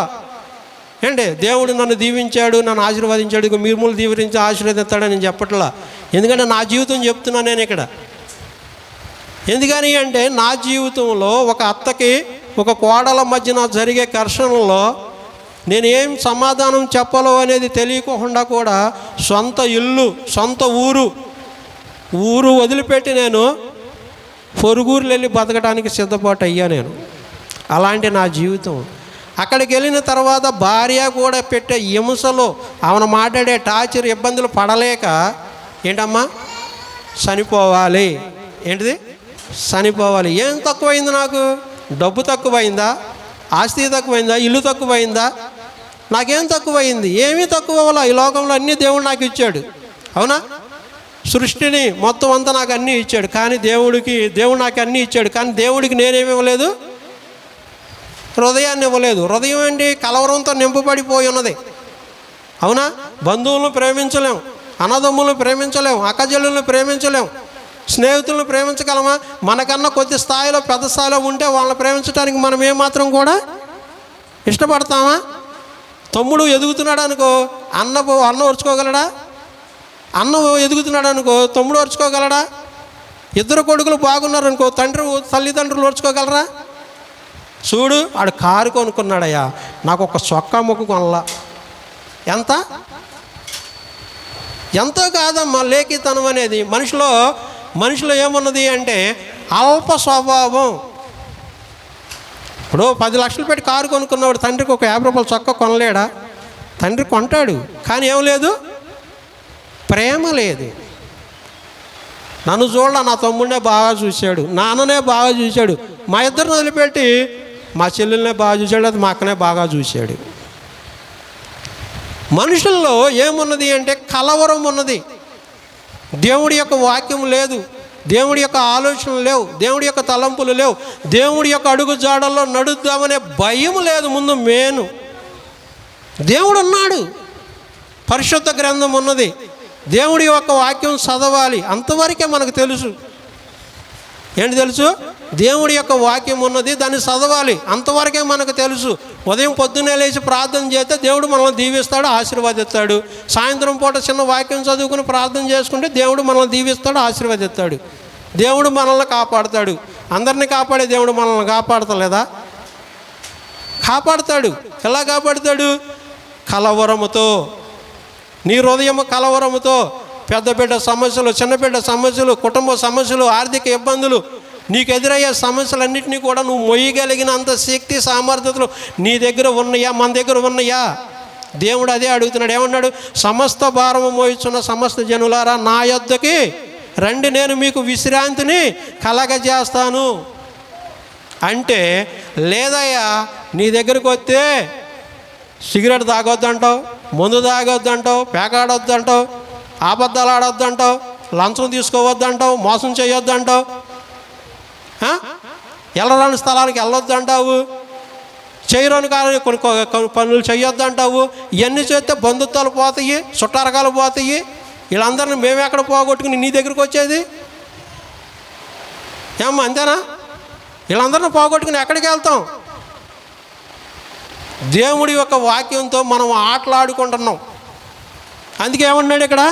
దేవుడు నన్ను దీవించాడు, నన్ను ఆశీర్వదించాడు, మిమ్మల్ని దీవించి ఆశీర్వదిస్తాడని నేను చెప్పట్లా. ఎందుకంటే నా జీవితం చెప్తున్నాను నేను ఇక్కడ. ఎందుకని అంటే నా జీవితంలో ఒక అత్తకి ఒక కోడల మధ్యన జరిగే ఘర్షణలో నేను ఏం సమాధానం చెప్పాలో అనేది తెలియకుండా కూడా సొంత ఇల్లు, సొంత ఊరు వదిలిపెట్టి నేను పొరుగురు వెళ్ళి బతకడానికి సిద్ధపాటు అయ్యా నేను. అలాంటి నా జీవితం. అక్కడికి వెళ్ళిన తర్వాత భార్య కూడా పెట్టే హింసలో, ఆమెను మాట్లాడే టార్చర్, ఇబ్బందులు పడలేక ఏంటమ్మా చనిపోవాలి. ఏంటిది? చనిపోవాలి. ఏం తక్కువైంది నాకు? డబ్బు తక్కువైందా? ఆస్తి తక్కువైందా? ఇల్లు తక్కువైందా? నాకేం తక్కువైంది? ఏమీ తక్కువ అవ్వాలా. ఈ లోకంలో అన్నీ దేవుడు నాకు ఇచ్చాడు, అవునా? సృష్టిని మొత్తం అంతా నాకు అన్నీ ఇచ్చాడు. కానీ దేవుడు నాకు అన్నీ ఇచ్చాడు. కానీ దేవుడికి నేనేమి ఇవ్వలేదు? హృదయాన్ని ఇవ్వలేదు. హృదయం ఏంటి? కలవరంతో నింపబడిపోయి ఉన్నది, అవునా? బంధువులను ప్రేమించలేం, అన్నదమ్ములను ప్రేమించలేం, అక్కజల్లులను ప్రేమించలేం, స్నేహితులను ప్రేమించగలమా? మనకన్నా కొద్ది స్థాయిలో, పెద్ద స్థాయిలో ఉంటే వాళ్ళని ప్రేమించడానికి మనం ఏమాత్రం కూడా ఇష్టపడతామా? తమ్ముడు ఎదుగుతున్నాడు అనుకో, అన్న ఓర్చుకోగలడా? అన్న ఎదుగుతున్నాడు అనుకో, తమ్ముడు ఓర్చుకోగలడా? ఇద్దరు కొడుకులు బాగున్నారు అనుకో, తల్లిదండ్రులు ఓర్చుకోగలరా? చూడు, ఆడు కారు కొనుక్కున్నాడయ్యా, నాకు ఒక చొక్కా మొక్కు కొనలా. ఎంతో కాదమ్మా లేఖితనం అనేది. మనిషిలో ఏమున్నది అంటే అల్ప స్వభావం. ఇప్పుడు 10 లక్షలు పెట్టి కారు కొనుక్కున్నవాడు తండ్రికి ఒక 50 రూపాయలు చొక్కా కొనలేడా? తండ్రి కొంటాడు, కానీ ఏం లేదు, ప్రేమ లేదు. నన్ను చూడాల, నా తమ్ముడినే బాగా చూశాడు, నాన్ననే బాగా చూశాడు, మా ఇద్దరిని వదిలిపెట్టి మా చెల్లెలనే బాగా చూశాడు, అది మా అక్కనే బాగా చూశాడు. మనుషుల్లో ఏమున్నది అంటే కలవరం ఉన్నది. దేవుడి యొక్క వాక్యం లేదు, దేవుడి యొక్క ఆలోచనలు లేవు, దేవుడి యొక్క తలంపులు లేవు, దేవుడి యొక్క అడుగు జాడల్లో నడుద్దామనే భయం లేదు. ముందు దేవుడు ఉన్నాడు, పరిశుద్ధ గ్రంథం ఉన్నది, దేవుడి యొక్క వాక్యం చదవాలి, అంతవరకే మనకు తెలుసు. ఏంటి తెలుసు? దేవుడి యొక్క వాక్యం ఉన్నది, దాన్ని చదవాలి, అంతవరకే మనకు తెలుసు. ఉదయం పొద్దున్నే లేచి ప్రార్థన చేస్తే దేవుడు మనల్ని దీవిస్తాడు, ఆశీర్వదిస్తాడు. సాయంత్రం పూట చిన్న వాక్యం చదువుకుని ప్రార్థన చేసుకుంటే దేవుడు మనల్ని దీవిస్తాడు, ఆశీర్వదిస్తాడు. దేవుడు మనల్ని కాపాడుతాడు. అందరినీ కాపాడే దేవుడు మనల్ని కాపాడతలేదా? కాపాడుతాడు. ఎలా కాపాడుతాడు? కలవరముతో. నీ హృదయం కలవరముతో. పెద్ద బిడ్డ సమస్యలు, చిన్న బిడ్డ సమస్యలు, కుటుంబ సమస్యలు, ఆర్థిక ఇబ్బందులు, నీకు ఎదురయ్యే సమస్యలన్నింటినీ కూడా నువ్వు మొయ్యగలిగినంత శక్తి సామర్థ్యతలు నీ దగ్గర ఉన్నాయా? మన దగ్గర ఉన్నాయా? దేవుడు అదే అడుగుతున్నాడు. ఏమన్నాడు? సమస్త భారము మోయిచున్న సమస్త జనులారా నా యొద్దకి రండి, నేను మీకు విశ్రాంతిని కలగజేస్తాను. అంటే లేదయ్యా, నీ దగ్గరికి వస్తే సిగరెట్ తాగొద్దంటావు, మందు తాగొద్దంటావు, పేకాడొద్దంటావు, అబద్ధాలు ఆడొద్దంటావు, లంచం తీసుకోవద్దంటావు, మోసం చేయొద్దంటావు, వెళ్ళరాని స్థలానికి వెళ్ళొద్దంటావు, చేయరాని కొన్ని పనులు చేయొద్దంటావు. ఇవన్నీ చేస్తే బంధుత్వాలు పోతాయి, చుట్టారకాలు పోతాయి. వీళ్ళందరినీ మేము ఎక్కడ పోగొట్టుకుని నీ దగ్గరికి వచ్చేది? ఏమ్మా అంతేనా? వీళ్ళందరినీ పోగొట్టుకుని ఎక్కడికి వెళ్తాం? దేవుడి యొక్క వాక్యంతో మనం ఆటలాడుకుంటున్నాం. అందుకే ఏమన్నాడు ఇక్కడ?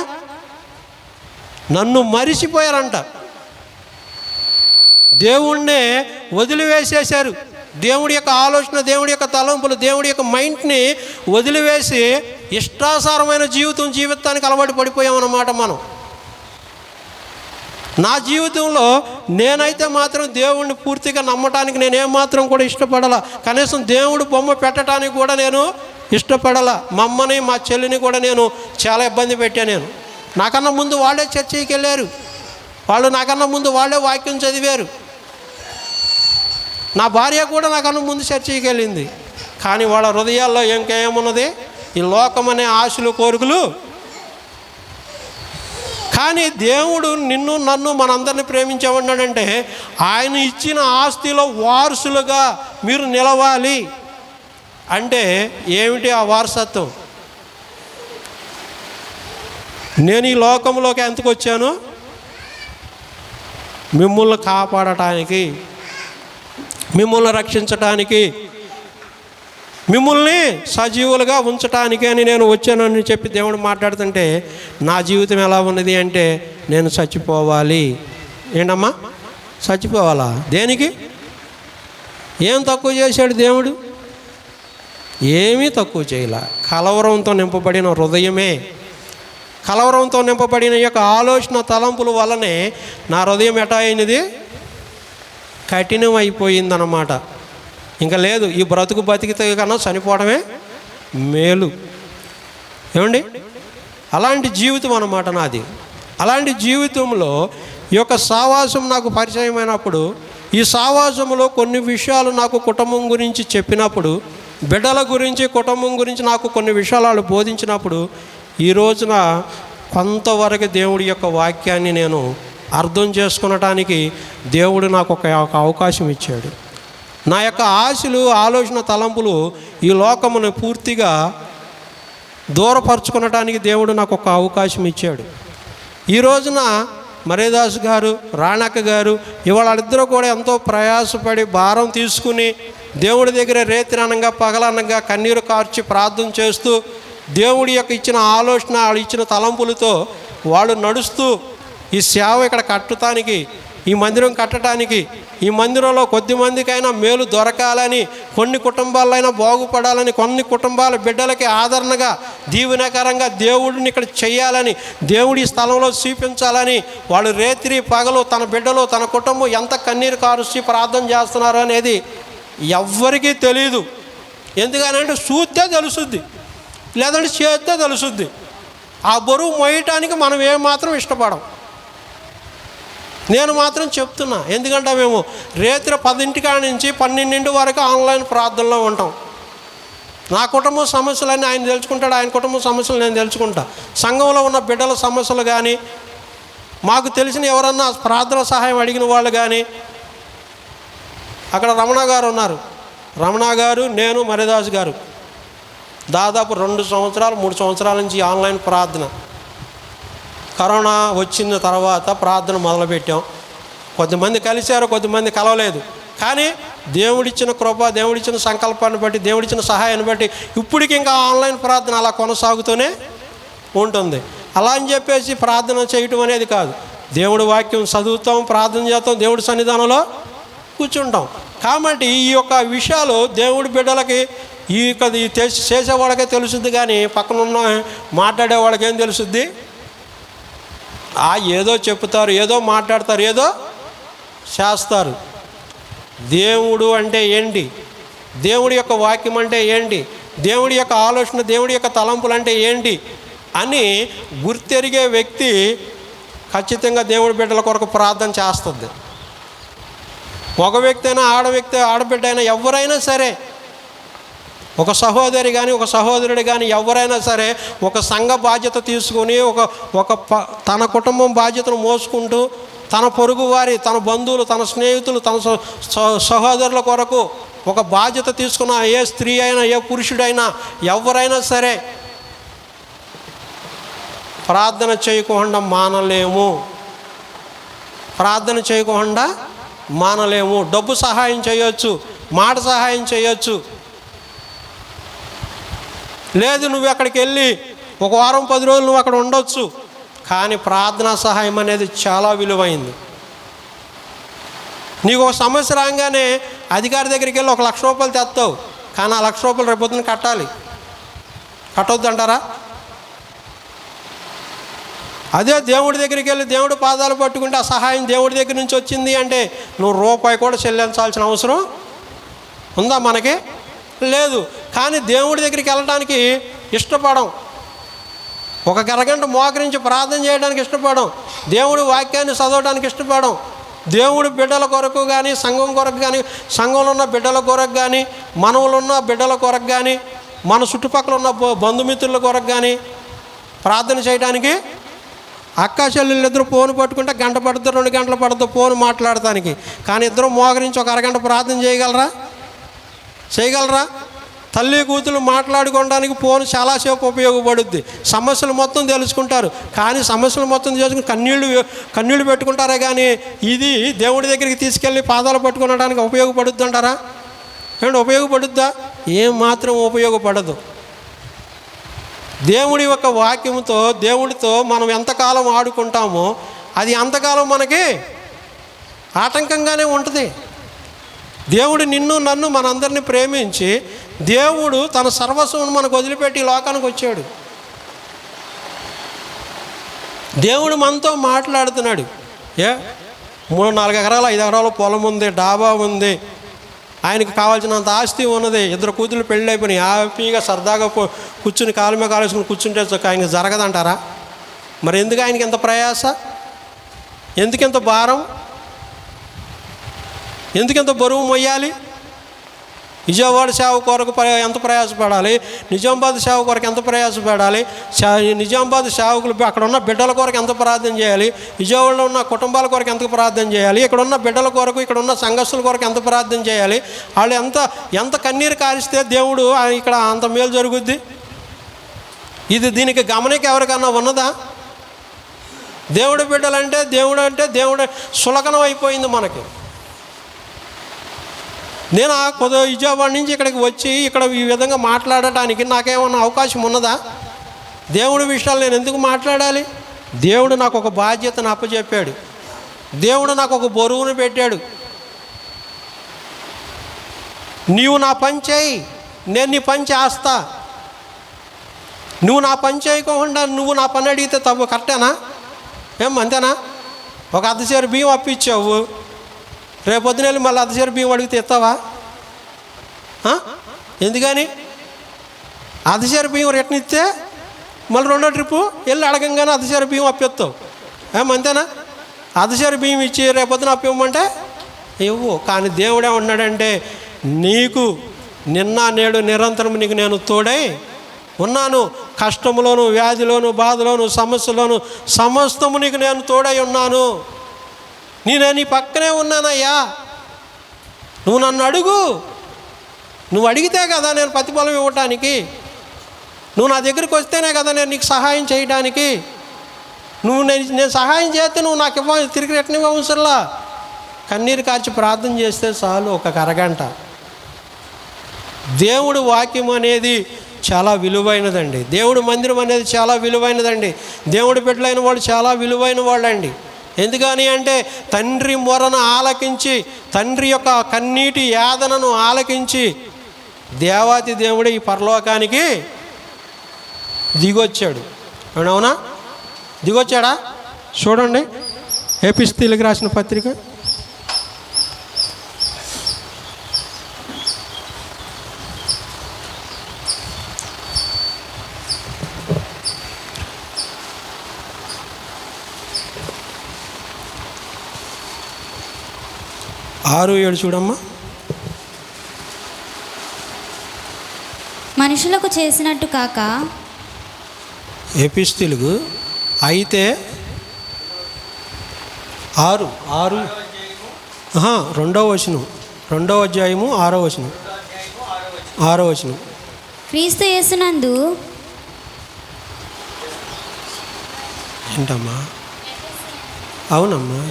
నన్ను మరిచిపోయారంట. దేవుణ్ణే వదిలివేసేశారు. దేవుడి యొక్క ఆలోచన, దేవుడి యొక్క తలంపులు, దేవుడి యొక్క మైండ్ని వదిలివేసి ఇష్టాసారమైన జీవితానికి అలవాటు పడిపోయామన్నమాట మనం. నా జీవితంలో నేనైతే మాత్రం దేవుణ్ణి పూర్తిగా నమ్మటానికి నేనేమాత్రం కూడా ఇష్టపడాల. కనీసం దేవుడు బొమ్మ పెట్టడానికి కూడా నేను ఇష్టపడాల. మా అమ్మని మా చెల్లిని కూడా నేను చాలా ఇబ్బంది పెట్టాను. నేను నాకన్నా ముందు వాళ్ళే చర్చికి వెళ్ళారు, వాళ్ళు నాకన్నా ముందు వాళ్ళే వాక్యం చదివారు. నా భార్య కూడా నాకన్నా ముందు చర్చికి వెళ్ళింది. కానీ వాళ్ళ హృదయాల్లో ఇంకేమున్నది? ఈ లోకమనే ఆశలు, కోరికలు. కానీ దేవుడు నిన్ను నన్ను మనందరినీ ప్రేమించేమన్నాడంటే ఆయన ఇచ్చిన ఆస్తిలో వారసులుగా మీరు నిలవాలి. అంటే ఏమిటి ఆ వారసత్వం? నేను ఈ లోకంలోకి ఎంతకు వచ్చాను? మిమ్మల్ని కాపాడటానికి, మిమ్మల్ని రక్షించటానికి, మిమ్మల్ని సజీవులుగా ఉంచటానికి అని నేను వచ్చానని చెప్పి దేవుడు మాట్లాడుతుంటే నా జీవితం ఎలా ఉన్నది అంటే నేను చచ్చిపోవాలి. ఏంటమ్మా? చచ్చిపోవాలా? దేనికి? ఏం తక్కువ చేశాడు దేవుడు? ఏమీ తక్కువ చేయలే. కలవరంతో నింపబడిన హృదయమే, కలవరంతో నింపబడిన యొక్క ఆలోచన తలంపుల వల్లనే నా హృదయం ఎటా అయినది? కఠినం అయిపోయిందన్నమాట. ఇంకా లేదు, ఈ బ్రతుకు బతికితే కన్నా చనిపోవడమే మేలు. ఏమండి? అలాంటి జీవితం అన్నమాట నాది. అలాంటి జీవితంలో ఈ యొక్క సావాసం నాకు పరిచయమైనప్పుడు, ఈ సావాసంలో కొన్ని విషయాలు నాకు కుటుంబం గురించి చెప్పినప్పుడు, బిడ్డల గురించి, కుటుంబం గురించి నాకు కొన్ని విషయాలు వాళ్ళు బోధించినప్పుడు, ఈ రోజున కొంతవరకు దేవుడి యొక్క వాక్యాన్ని నేను అర్థం చేసుకునటానికి దేవుడు నాకు ఒక అవకాశం ఇచ్చాడు. నా యొక్క ఆశలు, ఆలోచన, తలంపులు ఈ లోకమును పూర్తిగా దూరపరుచుకునటానికి దేవుడు నాకు ఒక అవకాశం ఇచ్చాడు. ఈ రోజున మరేదాసు గారు, రాణక్క గారు ఇవాళిద్దరూ కూడా ఎంతో ప్రయాసపడి భారం తీసుకుని దేవుడి దగ్గర రేతిరనంగా పగలనంగా కన్నీరు కార్చి ప్రార్థన చేస్తూ దేవుడి యొక్క ఇచ్చిన ఆలోచన, వాళ్ళు ఇచ్చిన తలంపులతో వాళ్ళు నడుస్తూ ఈ సేవ ఇక్కడ కట్టడానికి, ఈ మందిరం కట్టడానికి, ఈ మందిరంలో కొద్ది మందికైనా మేలు దొరకాలని, కొన్ని కుటుంబాలైనా బాగుపడాలని, కొన్ని కుటుంబాల బిడ్డలకి ఆదరణగా, దీవెనకరంగా దేవుడిని ఇక్కడ చేయాలని, దేవుడి స్థలంలో చూపించాలని వాళ్ళు రేత్రి పగలు తన బిడ్డలు, తన కుటుంబం ఎంత కన్నీరు కారుచి ప్రార్థన చేస్తున్నారు అనేది ఎవ్వరికీ తెలియదు. ఎందుకనంటే చూస్తే తెలుసుద్ది, లేదంటే చేస్తే తెలుసుద్ది. ఆ బరువు మోయటానికి మనం ఏమాత్రం ఇష్టపడం. నేను మాత్రం చెప్తున్నా, ఎందుకంటే మేము రేత్రి 10 నుంచి 12 వరకు ఆన్లైన్ ప్రార్థనలో ఉంటాం. నా కుటుంబ సమస్యలన్నీ ఆయన తెలుసుకుంటాడు, ఆయన కుటుంబ సమస్యలు నేను తెలుసుకుంటా. సంఘంలో ఉన్న బిడ్డల సమస్యలు కానీ, మాకు తెలిసిన ఎవరన్నా ప్రార్థన సహాయం అడిగిన వాళ్ళు కానీ, అక్కడ రమణ గారు ఉన్నారు, రమణ గారు, నేను, మరిదాస్ గారు దాదాపు 2 సంవత్సరాలు 3 సంవత్సరాల నుంచి ఆన్లైన్ ప్రార్థన. కరోనా వచ్చిన తర్వాత ప్రార్థన మొదలుపెట్టాం. కొద్దిమంది కలిశారు, కొద్దిమంది కలవలేదు. కానీ దేవుడిచ్చిన కృప, దేవుడిచ్చిన సంకల్పాన్ని బట్టి, దేవుడిచ్చిన సహాయాన్ని బట్టి ఇప్పటికి ఇంకా ఆన్లైన్ ప్రార్థన అలా కొనసాగుతూనే ఉంటుంది. అలా అని చెప్పేసి ప్రార్థన చేయటం అనేది కాదు. దేవుడి వాక్యం చదువుతాం, ప్రార్థన చేస్తాం, దేవుడి సన్నిధానంలో కూర్చుంటాం. కాబట్టి ఈ యొక్క విషయాలు దేవుడి బిడ్డలకి చేసేవాళ్ళకే తెలుసుద్ది, కానీ పక్కనున్న మాట్లాడేవాళ్ళకి ఏం తెలుసుద్ది? ఏదో చెప్తారు, ఏదో మాట్లాడతారు, ఏదో చేస్తారు. దేవుడు అంటే ఏంటి? దేవుడి యొక్క వాక్యం అంటే ఏంటి? దేవుడి యొక్క ఆలోచన, దేవుడి యొక్క తలంపులు అంటే ఏంటి అని గుర్తెరిగే వ్యక్తి ఖచ్చితంగా దేవుడి బిడ్డల కొరకు ప్రార్థన చేస్తుంది. ఒక వ్యక్తి అయినా, ఆడబిడ్డ అయినా, ఎవరైనా సరే, ఒక సహోదరి కానీ, ఒక సహోదరుడు కానీ, ఎవరైనా సరే ఒక సంఘ బాధ్యత తీసుకుని తన కుటుంబం బాధ్యతను మోసుకుంటూ తన పొరుగు వారి, తన బంధువులు, తన స్నేహితులు, తన సహోదరుల కొరకు ఒక బాధ్యత తీసుకున్న ఏ స్త్రీ అయినా, ఏ పురుషుడైనా, ఎవరైనా సరే ప్రార్థన చేయకుండా మానలేము. ప్రార్థన చేయకుండా మానలేము. డబ్బు సహాయం చేయొచ్చు, మాట సహాయం చేయొచ్చు. లేదు నువ్వు అక్కడికి వెళ్ళి ఒక వారం 10 రోజులు నువ్వు అక్కడ ఉండొచ్చు. కానీ ప్రార్థనా సహాయం అనేది చాలా విలువైంది. నీకు ఒక సమస్య రాగానే అధికారి దగ్గరికి వెళ్ళి 1 లక్ష రూపాయలు తెస్తావు, కానీ ఆ 1 లక్ష రూపాయలు రేపొద్దున కట్టాలి. కట్టొద్దు అంటారా? అదే దేవుడి దగ్గరికి వెళ్ళి దేవుడి పాదాలు పట్టుకుంటే ఆ సహాయం దేవుడి దగ్గర నుంచి వచ్చింది అంటే నువ్వు రూపాయి కూడా చెల్లించాల్సిన అవసరం ఉందా మనకి? లేదు. కానీ దేవుడి దగ్గరికి వెళ్ళడానికి ఇష్టపడం, ఒక అరగంట మోకరించి ప్రార్థన చేయడానికి ఇష్టపడం, దేవుడి వాక్యాన్ని చదవడానికి ఇష్టపడం. దేవుడి బిడ్డల కొరకు కానీ, సంఘం కొరకు కానీ, సంఘంలో ఉన్న బిడ్డల కొరకు కానీ, మనవులు ఉన్న బిడ్డల కొరకు కానీ, మన చుట్టుపక్కల ఉన్న బంధుమిత్రుల కొరకు కానీ ప్రార్థన చేయడానికి అక్క చెల్లెళ్ళు ఇద్దరు ఫోన్ పట్టుకుంటే గంట పడుతుంది, 2 గంటలు పడుతుంది ఫోన్ మాట్లాడటానికి. కానీ ఇద్దరు మోకరించి ఒక అరగంట ప్రార్థన చేయగలరా? తల్లి కూతురు మాట్లాడుకోవడానికి ఫోన్ చాలాసేపు ఉపయోగపడుద్ది. సమస్యలు మొత్తం తెలుసుకుంటారు, కానీ సమస్యలు మొత్తం తెలుసుకుని కన్నీళ్ళు పెట్టుకుంటారే కానీ ఇది దేవుడి దగ్గరికి తీసుకెళ్ళి పాదాలు పట్టుకోవడానికి ఉపయోగపడుద్ది అంటారా? ఏమంటే ఉపయోగపడుద్దా? ఏం మాత్రం ఉపయోగపడదు. దేవుడి యొక్క వాక్యంతో, దేవుడితో మనం ఎంతకాలం ఆడుకుంటామో అది అంతకాలం మనకి ఆటంకంగానే ఉంటుంది. దేవుడు నిన్ను నన్ను మనందరినీ ప్రేమించి దేవుడు తన సర్వస్వం మనకు వదిలిపెట్టి లోకానికి వచ్చాడు. దేవుడు మనతో మాట్లాడుతున్నాడు. 3-4 ఎకరాలు 5 ఎకరాల పొలం ఉంది, డాబా ఉంది, ఆయనకి కావాల్సినంత ఆస్తి ఉన్నది, 2 కూతుళ్ళు పెళ్ళి అయిపోయినాయి, హ్యాపీగా సరదాగా కూర్చుని కాలు మీద కాలేసుకుని కూర్చుంటే ఆయనకి జరగదంటారా? మరి ఎందుకు ఆయనకి ఎంత ప్రయాస? ఎందుకెంత భారం? ఎందుకెంత బరువు మొయ్యాలి? విజయవాడ సేవ కొరకు ఎంత ప్రయాసపడాలి, నిజామాబాద్ సేవ కొరకు ఎంత ప్రయాసపడాలి, నిజామాబాద్ సేవకులు అక్కడ ఉన్న బిడ్డల కొరకు ఎంత ప్రార్థన చేయాలి, విజయవాడలో ఉన్న కుటుంబాల కొరకు ఎంత ప్రార్థన చేయాలి, ఇక్కడ ఉన్న బిడ్డల కొరకు, ఇక్కడ ఉన్న సంఘస్థుల కొరకు ఎంత ప్రార్థన చేయాలి, వాళ్ళు ఎంత కన్నీరు కారిస్తే దేవుడు ఇక్కడ అంత మేలు జరుగుద్ది. దీనికి గమనిక ఎవరికన్నా ఉన్నదా? దేవుడు బిడ్డలంటే దేవుడు సులకనం అయిపోయింది మనకి. నేను విజయవాడ నుంచి ఇక్కడికి వచ్చి ఇక్కడ ఈ విధంగా మాట్లాడటానికి నాకేమన్నా అవకాశం ఉన్నదా? దేవుడి విషయాలు నేను ఎందుకు మాట్లాడాలి? దేవుడు నాకు ఒక బాధ్యతను అప్పచెప్పాడు, దేవుడు నాకు ఒక బరువును పెట్టాడు. నీవు నా పని చేయి, నేను నీ పని చేస్తా. నువ్వు నా పని చేయకుండా నువ్వు నా పని అడిగితే తప్పు, కరెక్టేనా? అంతేనా? ఒక అర్ధసేరు బియ్యం అప్పిచ్చావు, రేపొద్దున వెళ్ళి మళ్ళీ అర్ధసేరు బియ్యం అడిగితే ఇస్తావా? ఎందుకని? అర్ధసేరు బియ్యం రిటర్న్ ఇస్తే మళ్ళీ 2వ ట్రిప్పు వెళ్ళి అడగంగానే అర్ధసేరు బియ్యం అప్పిస్తావు. అంతేనా? అర్ధసేరు బియ్యం ఇచ్చి రేపొద్దున అప్పివ్వమంటే ఇవ్వు. కానీ దేవుడే ఉన్నాడంటే నీకు నిన్న నేడు నిరంతరం నీకు నేను తోడై ఉన్నాను. కష్టంలోను, వ్యాధిలోను, బాధలోను, సమస్యలోను సమస్తము నీకు నేను తోడై ఉన్నాను. నేను నీ పక్కనే ఉన్నానయ్యా, నువ్వు నన్ను అడుగు. నువ్వు అడిగితే కదా నేను ప్రతిఫలం ఇవ్వటానికి, నువ్వు నా దగ్గరికి వస్తేనే కదా నేను నీకు సహాయం చేయడానికి. నేను సహాయం చేస్తే నువ్వు నాకు తిరిగి రిటర్న్ ఇవ్వవసరంలా. కన్నీరు కార్చి ప్రార్థన చేస్తే చాలు, ఒక అరగంట. దేవుడు వాక్యం అనేది చాలా విలువైనదండి. దేవుడు మందిరం అనేది చాలా విలువైనదండి. దేవుడి బిడ్డలైన వాళ్ళు చాలా విలువైన వాళ్ళండి. ఎందుకని అంటే తండ్రి మొరను ఆలకించి, తండ్రి యొక్క కన్నీటి యాతనను ఆలకించి దేవాతి దేవుడు ఈ పరలోకానికి దిగొచ్చాడు. అవునా? దిగొచ్చాడా? చూడండి, ఎపిస్తీలకు రాసిన పత్రిక 6:7 చూడమ్మా. మనుషులకు చేసినట్టు కాక, ఎపిస్తీలకు అయితే 6 2వ వచనం, 2వ అధ్యాయము 6వ వచనం, 6వ వచనం. క్రీస్తు యేసునందు ఏంటమ్మా? అవునమ్మా.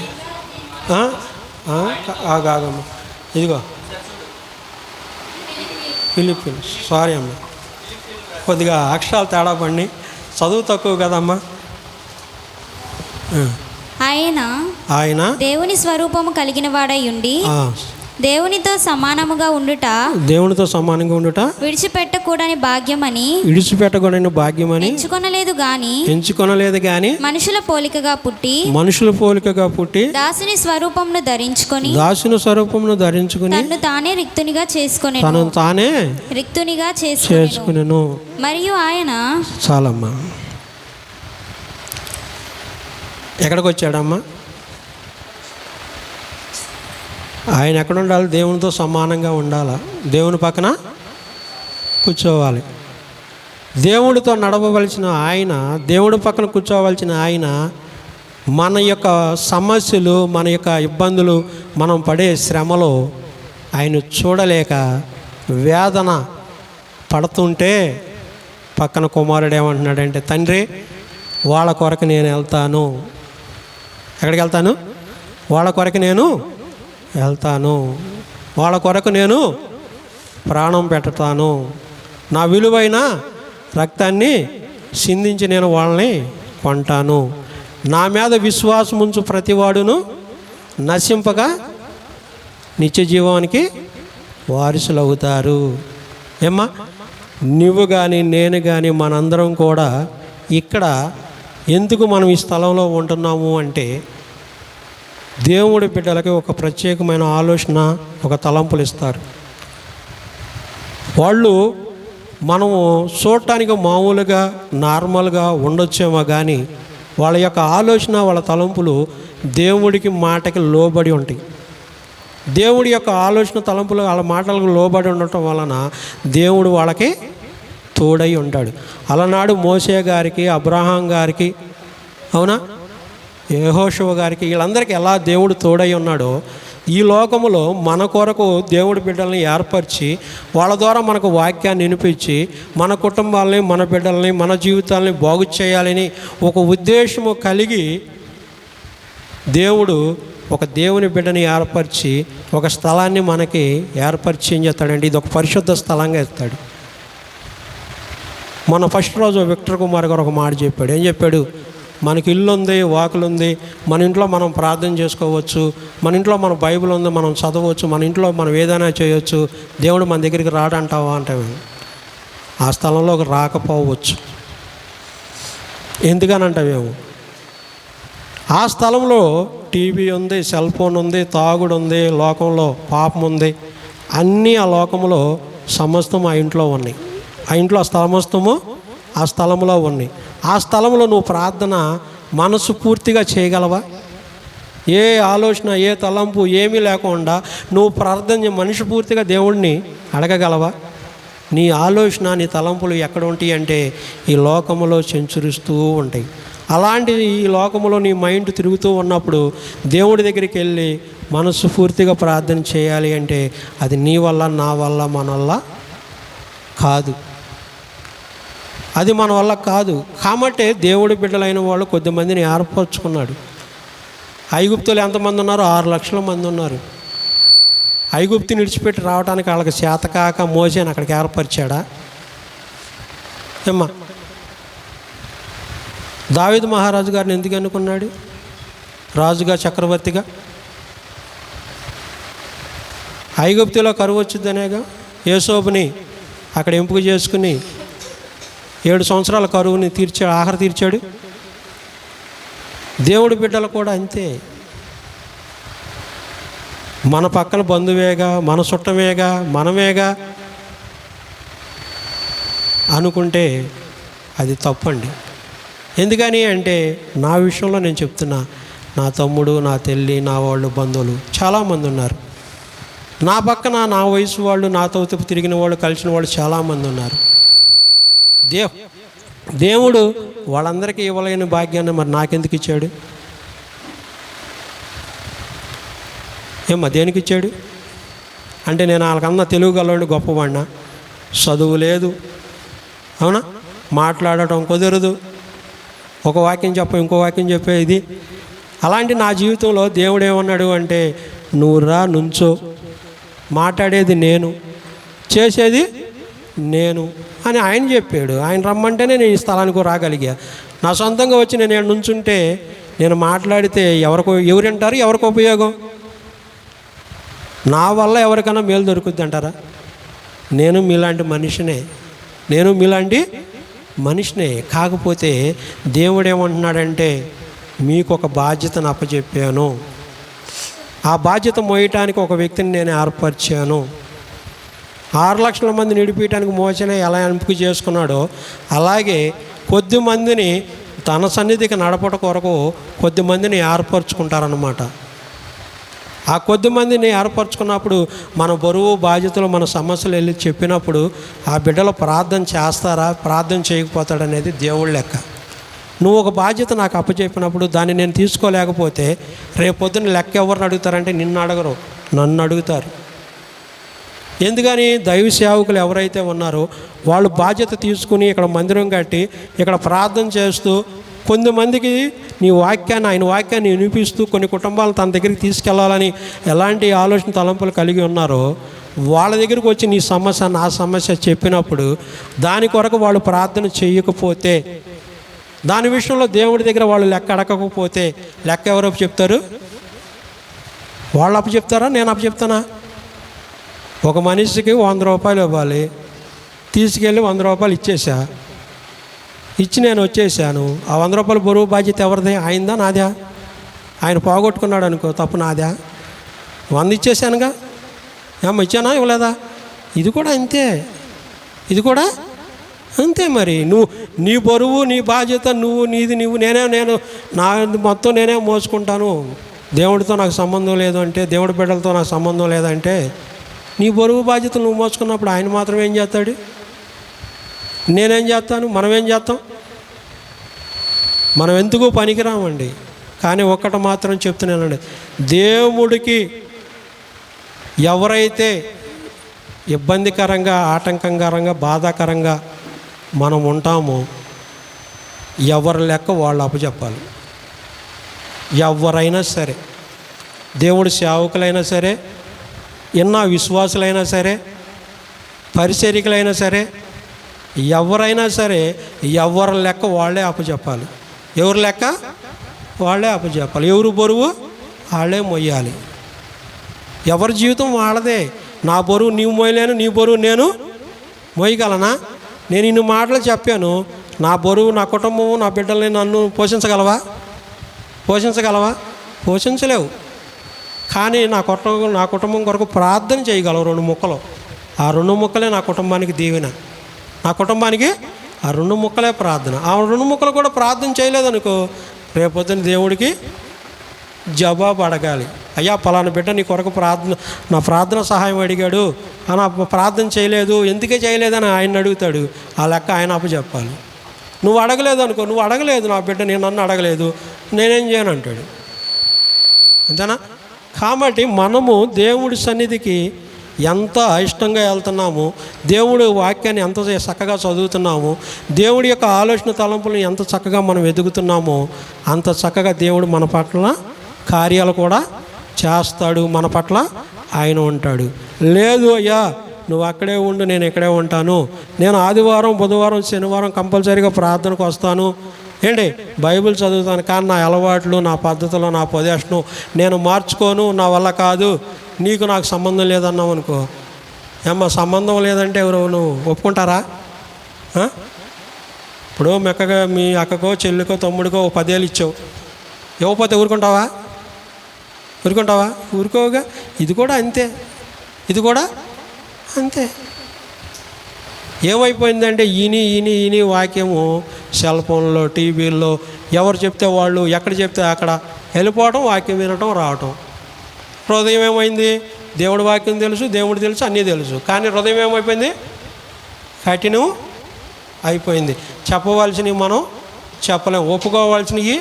ఆగమ్మ, ఇదిగో ఫిలిప్పీన్స్. సారీ అమ్మ, కొద్దిగా అక్షరాలు తేడా పడి చదువు తక్కువ కదమ్మా. ఆయన దేవుని స్వరూపము కలిగిన వాడై ఉండి దేవునితో సమానంగా ఉండుట విడిచిపెట్టకూడని భాగ్యమని ఎంచుకొనలేదు గాని మనుషుల పోలికగా పుట్టి దాసుని స్వరూపమును ధరించుకొని తనను తానే రిక్తునిగా చేసుకొనెను. మరియు ఆయన చాలమ్మా. ఎక్కడికి వచ్చాడమ్మా? ఆయన ఎక్కడ ఉండాలి? దేవునితో సమానంగా ఉండాలి, దేవుని పక్కన కూర్చోవాలి. దేవుడితో నడవవలసిన ఆయన, దేవుడి పక్కన కూర్చోవలసిన ఆయన మన యొక్క సమస్యలు, మన యొక్క ఇబ్బందులు, మనం పడే శ్రమలో ఆయన చూడలేక వేదన పడుతుంటే పక్కన కుమారుడు ఏమంటున్నాడంటే, తండ్రి వాళ్ళ కొరకు నేను వెళ్తాను. ఎక్కడికి వెళ్తాను? వాళ్ళ కొరకు నేను వెళ్తాను, వాళ్ళ కొరకు నేను ప్రాణం పెడతాను, నా విలువైన రక్తాన్ని సిందించి నేను వాళ్ళని కొంటాను. నా మీద విశ్వాసం ఉంచు ప్రతివాడును నశింపగా నిత్య జీవానికి వారసులు అవుతారు. ఏమ్మా, నువ్వు కానీ నేను కానీ మనందరం కూడా ఇక్కడ ఎందుకు మనం ఈ స్థలంలో ఉంటున్నాము అంటే, దేవుడి బిడ్డలకి ఒక ప్రత్యేకమైన ఆలోచన, ఒక తలంపులు ఇస్తారు. వాళ్ళు మనము చూడటానికి మామూలుగా నార్మల్గా ఉండొచ్చేమో కానీ వాళ్ళ యొక్క ఆలోచన, వాళ్ళ తలంపులు దేవుడికి మాటకి లోబడి ఉంటాయి. దేవుడి యొక్క ఆలోచన, తలంపులు వాళ్ళ మాటలకు లోబడి ఉండటం వలన దేవుడు వాళ్ళకి తోడై ఉంటాడు. అలనాడు మోసే గారికి, అబ్రహాం గారికి, అవునా, యెహోషువ గారికి, వీళ్ళందరికీ ఎలా దేవుడు తోడై ఉన్నాడో ఈ లోకములో మన కొరకు దేవుడి బిడ్డల్ని ఏర్పరిచి వాళ్ళ ద్వారా మనకు వాక్యాన్ని వినిపించి మన కుటుంబాలని, మన బిడ్డల్ని, మన జీవితాలని బాగు చేయాలని ఒక ఉద్దేశము కలిగి దేవుడు ఒక దేవుని బిడ్డని ఏర్పరిచి ఒక స్థలాన్ని మనకి ఏర్పరిచి ఏం చేస్తాడండి, ఇది ఒక పరిశుద్ధ స్థలంగా ఇస్తాడు. మన ఫస్ట్ రోజు విక్టర్ కుమార్ గారు ఒక మాట చెప్పాడు. ఏం చెప్పాడు? మనకి ఇల్లు ఉంది, వాకులు ఉంది, మన ఇంట్లో మనం ప్రార్థన చేసుకోవచ్చు, మన ఇంట్లో మన బైబిల్ ఉంది, మనం చదవచ్చు, మన ఇంట్లో మనం ఏదైనా చేయొచ్చు, దేవుడు మన దగ్గరికి రాడంటావా అంటే ఆ స్థలంలోకి రాకపోవచ్చు. ఎందుకనంటావేమో, ఆ స్థలంలో టీవీ ఉంది, సెల్ ఫోన్ ఉంది, తాగుడు ఉంది, లోకంలో పాపం ఉంది, అన్నీ ఆ లోకంలో సమస్తం ఆ ఇంట్లో ఉన్నాయి. ఆ ఇంట్లో సమస్తము ఆ స్థలంలో ఉన్నాయి. ఆ స్థలంలో నువ్వు ప్రార్థన మనసు పూర్తిగా చేయగలవా? ఏ ఆలోచన, ఏ తలంపు ఏమీ లేకుండా నువ్వు ప్రార్థన మనిషి పూర్తిగా దేవుడిని అడగగలవా? నీ ఆలోచన, నీ తలంపులు ఎక్కడ ఉంటాయి అంటే ఈ లోకములో చెంచురిస్తూ ఉంటాయి. అలాంటి ఈ లోకములో నీ మైండ్ తిరుగుతూ ఉన్నప్పుడు దేవుడి దగ్గరికి వెళ్ళి మనసు పూర్తిగా ప్రార్థన చేయాలి అంటే అది నీ వల్ల, నా వల్ల, మన వల్ల కాదు. అది మన వల్ల కాదు. కాబట్టి దేవుడి బిడ్డలైన వాళ్ళు కొద్దిమందిని ఏర్పరచుకున్నాడు. ఐగుప్తులు ఎంతమంది ఉన్నారు? 6 లక్షల మంది ఉన్నారు. ఐగుప్తుని విడిచిపెట్టి రావడానికి వాళ్ళకి చేతకాక మోసేని అక్కడికి ఏర్పరిచాడా? ఏమ్మా, దావీదు మహారాజు గారిని ఎందుకు అనుకున్నాడు రాజుగా, చక్రవర్తిగా? ఐగుప్తులో కరువు వచ్చిందనేగా యోసేపుని అక్కడ ఎంపిక చేసుకుని 7 సంవత్సరాల కరువుని తీర్చాడు, ఆఖరి తీర్చాడు. దేవుడి బిడ్డలు కూడా అంతే. మన పక్కన బంధువేగా, మన చుట్టమేగా, మనమేగా అనుకుంటే అది తప్పండి. ఎందుకని అంటే నా విషయంలో నేను చెప్తున్నా, నా తమ్ముడు, నా తల్లి, నా వాళ్ళు, బంధువులు చాలామంది ఉన్నారు. నా పక్కన నా వయసు వాళ్ళు, నాతో తిరిగిన వాళ్ళు, కలిసిన వాళ్ళు చాలామంది ఉన్నారు. దేవుడు వాళ్ళందరికీ ఇవ్వలేని భాగ్యాన్ని మరి నాకెందుకు ఇచ్చాడు? ఏమ్మా, దేనికి ఇచ్చాడు అంటే నేను వాళ్ళకన్నా తెలుగు గలవాడిని, గొప్పవాడినా? చదువు లేదు, అవునా, మాట్లాడటం కుదరదు, ఒక వాక్యం ఇంకో వాక్యం చెప్పేది. అలాంటి నా జీవితంలో దేవుడు ఏమన్నాడు అంటే నువ్వు రా నుంచో, మాట్లాడేది నేను, చేసేది నేను అని ఆయన చెప్పాడు. ఆయన రమ్మంటేనే నేను ఈ స్థలానికి రాగలిగా. నా సొంతంగా వచ్చి నేను నుంచుంటే నేను మాట్లాడితే ఎవరు వింటారు, ఎవరికి ఉపయోగం? నా వల్ల ఎవరికైనా మేలు దొరుకుద్ది అంటారా? నేను మీలాంటి మనిషినే. కాకపోతే దేవుడు ఏమంటున్నాడంటే, మీకు ఒక బాధ్యతను అప్పచెప్పాను, ఆ బాధ్యత మోయటానికి ఒక వ్యక్తిని నేను ఏర్పరిచాను. 6 లక్షల మందిని విడిపించడానికి మోసనే ఎలా ఎంపిక చేసుకున్నాడో, అలాగే కొద్దిమందిని తన సన్నిధికి నడపట కొరకు కొద్దిమందిని ఏర్పరచుకుంటారన్నమాట. ఆ కొద్దిమందిని ఏర్పరచుకున్నప్పుడు మన బరువు బాధ్యతలు, మన సమస్యలు వెళ్ళి చెప్పినప్పుడు ఆ బిడ్డలు ప్రార్థన చేస్తారా, ప్రార్థన చేయకపోతాడనేది దేవుడి లెక్క. నువ్వు ఒక బాధ్యత నాకు అప్పచెప్పినప్పుడు దాన్ని నేను తీసుకోలేకపోతే రేపొద్దున లెక్క ఎవరిని అడుగుతారంటే నిన్ను అడగరు, నన్ను అడుగుతారు. ఎందుకని? దైవ సేవకులు ఎవరైతే ఉన్నారో వాళ్ళు బాధ్యత తీసుకుని ఇక్కడ మందిరం కట్టి ఇక్కడ ప్రార్థన చేస్తూ కొంతమందికి ఆయన వాక్యాన్ని వినిపిస్తూ కొన్ని కుటుంబాలను తన దగ్గరికి తీసుకెళ్లాలని ఎలాంటి ఆలోచన తలంపులు కలిగి ఉన్నారో వాళ్ళ దగ్గరికి వచ్చి నీ సమస్య నా సమస్య చెప్పినప్పుడు దాని కొరకు వాళ్ళు ప్రార్థన చేయకపోతే, దాని విషయంలో దేవుడి దగ్గర వాళ్ళు లెక్క అడగకపోతే లెక్క ఎవరు అప్పు చెప్తారు? వాళ్ళు అప్పు చెప్తారా, నేను అప్పు చెప్తానా? ఒక మనిషికి 100 రూపాయలు ఇవ్వాలి, తీసుకెళ్ళి 100 రూపాయలు ఇచ్చి నేను వచ్చేసాను. ఆ 100 రూపాయల బరువు బాధ్యత ఎవరిదే? ఆయనదా, నాదా? ఆయన పోగొట్టుకున్నాడు అనుకో, తప్పు నాదా? 100 ఇచ్చేసానుగా, ఇచ్చానా ఇవ్వలేదా? ఇది కూడా అంతే. మరి నీ బరువు నీ బాధ్యత నీవు నేను నా మొత్తం నేనే మోసుకుంటాను, దేవుడితో నాకు సంబంధం లేదు అంటే, దేవుడి బిడ్డలతో నాకు సంబంధం లేదంటే, నీ బరువు బాధ్యతలు నువ్వు మోసుకున్నప్పుడు ఆయన మాత్రం ఏం చేస్తాడు? నేనేం చేస్తాను? మనం ఏం చేస్తాం? మనం ఎందుకు పనికిరామండి. కానీ ఒక్కటి మాత్రం చెప్తున్నానండి, దేవుడికి ఎవరైతే ఇబ్బందికరంగా, ఆటంకకరంగా, బాధాకరంగా మనం ఉంటామో ఎవరి లెక్క వాళ్ళు అప్పచెప్పాలి. ఎవరైనా సరే, దేవుడి సేవకులైనా సరే, విశ్వాసులైనా సరే, పరిచరికులైనా సరే, ఎవరైనా సరే ఎవరి లెక్క వాళ్ళే అప్పచెప్పాలి. ఎవరి లెక్క వాళ్ళే అప్పచెప్పాలి. ఎవరు బరువు వాళ్ళే మొయ్యాలి. ఎవరి జీవితం వాళ్ళదే. నా బరువు నీవు మోయలేను, నీ బరువు నేను మోయగలనా? నేను ఇన్ని మాటలు చెప్పాను. నా బరువు, నా కుటుంబము, నా బిడ్డల్ని నన్ను పోషించగలవా? పోషించలేవు. కానీ నా కుటుంబం కొరకు ప్రార్థన చేయగలవు 2 ముక్కలు. ఆ 2 ముక్కలే నా కుటుంబానికి దీవెన. నా కుటుంబానికి ఆ 2 ముక్కలే ప్రార్థన. ఆ 2 ముక్కలు కూడా ప్రార్థన చేయలేదనుకో, రేపొద్దున దేవుడికి జవాబు అడగాలి. అయ్యా పలానా బిడ్డ నీ కొరకు నా ప్రార్థన సహాయం అడిగాడు, నా ప్రార్థన చేయలేదు, ఎందుకే చేయలేదని ఆయన అడుగుతాడు. ఆ లెక్క ఆయన అప్పచెప్పాలి. నువ్వు అడగలేదు, నా బిడ్డ నన్ను అడగలేదు, నేనేం చేయను అంటాడు. అంతేనా? కాబట్టి మనము దేవుడి సన్నిధికి ఎంత ఇష్టంగా వెళ్తున్నాము, దేవుడి వాక్యాన్ని ఎంత చక్కగా చదువుతున్నాము, దేవుడి యొక్క ఆలోచన తలంపులను ఎంత చక్కగా మనం ఎదుగుతున్నామో అంత చక్కగా దేవుడు మన పట్ల కార్యాలు కూడా చేస్తాడు, మన పట్ల ఆయన ఉంటాడు. లేదు అయ్యా నువ్వు అక్కడే ఉండు, నేను ఇక్కడే ఉంటాను, నేను ఆదివారం, బుధవారం, శనివారం కంపల్సరీగా ప్రార్థనకు వస్తాను, బైబిల్ చదువుతాను, కానీ నా అలవాట్లు, నా పద్ధతులు, నా పొజిషను నేను మార్చుకోను, నా వల్ల కాదు, నాకు సంబంధం లేదన్నావు అనుకో, సంబంధం లేదంటే ఎవరు నువ్వు ఒప్పుకుంటారా? ఇప్పుడు మీ అక్కకో చెల్లికో తమ్ముడికో 10 ఏళ్ళు ఇచ్చావు, ఇవ్వకపోతే ఊరుకుంటావా? ఊరుకోగా. ఇది కూడా అంతే. ఏమైపోయిందంటే ఈని వాక్యము సెల్ ఫోన్లో, టీవీల్లో ఎవరు చెప్తే వాళ్ళు, ఎక్కడ చెప్తే అక్కడ వెళ్ళిపోవడం, వాక్యం వినటం, రావటం. హృదయం ఏమైంది? దేవుడి వాక్యం తెలుసు, దేవుడు తెలుసు, అన్నీ తెలుసు, కానీ హృదయం ఏమైపోయింది? కఠినం అయిపోయింది. చెప్పవలసినవి మనం చెప్పలేం, ఒప్పుకోవాల్సినవి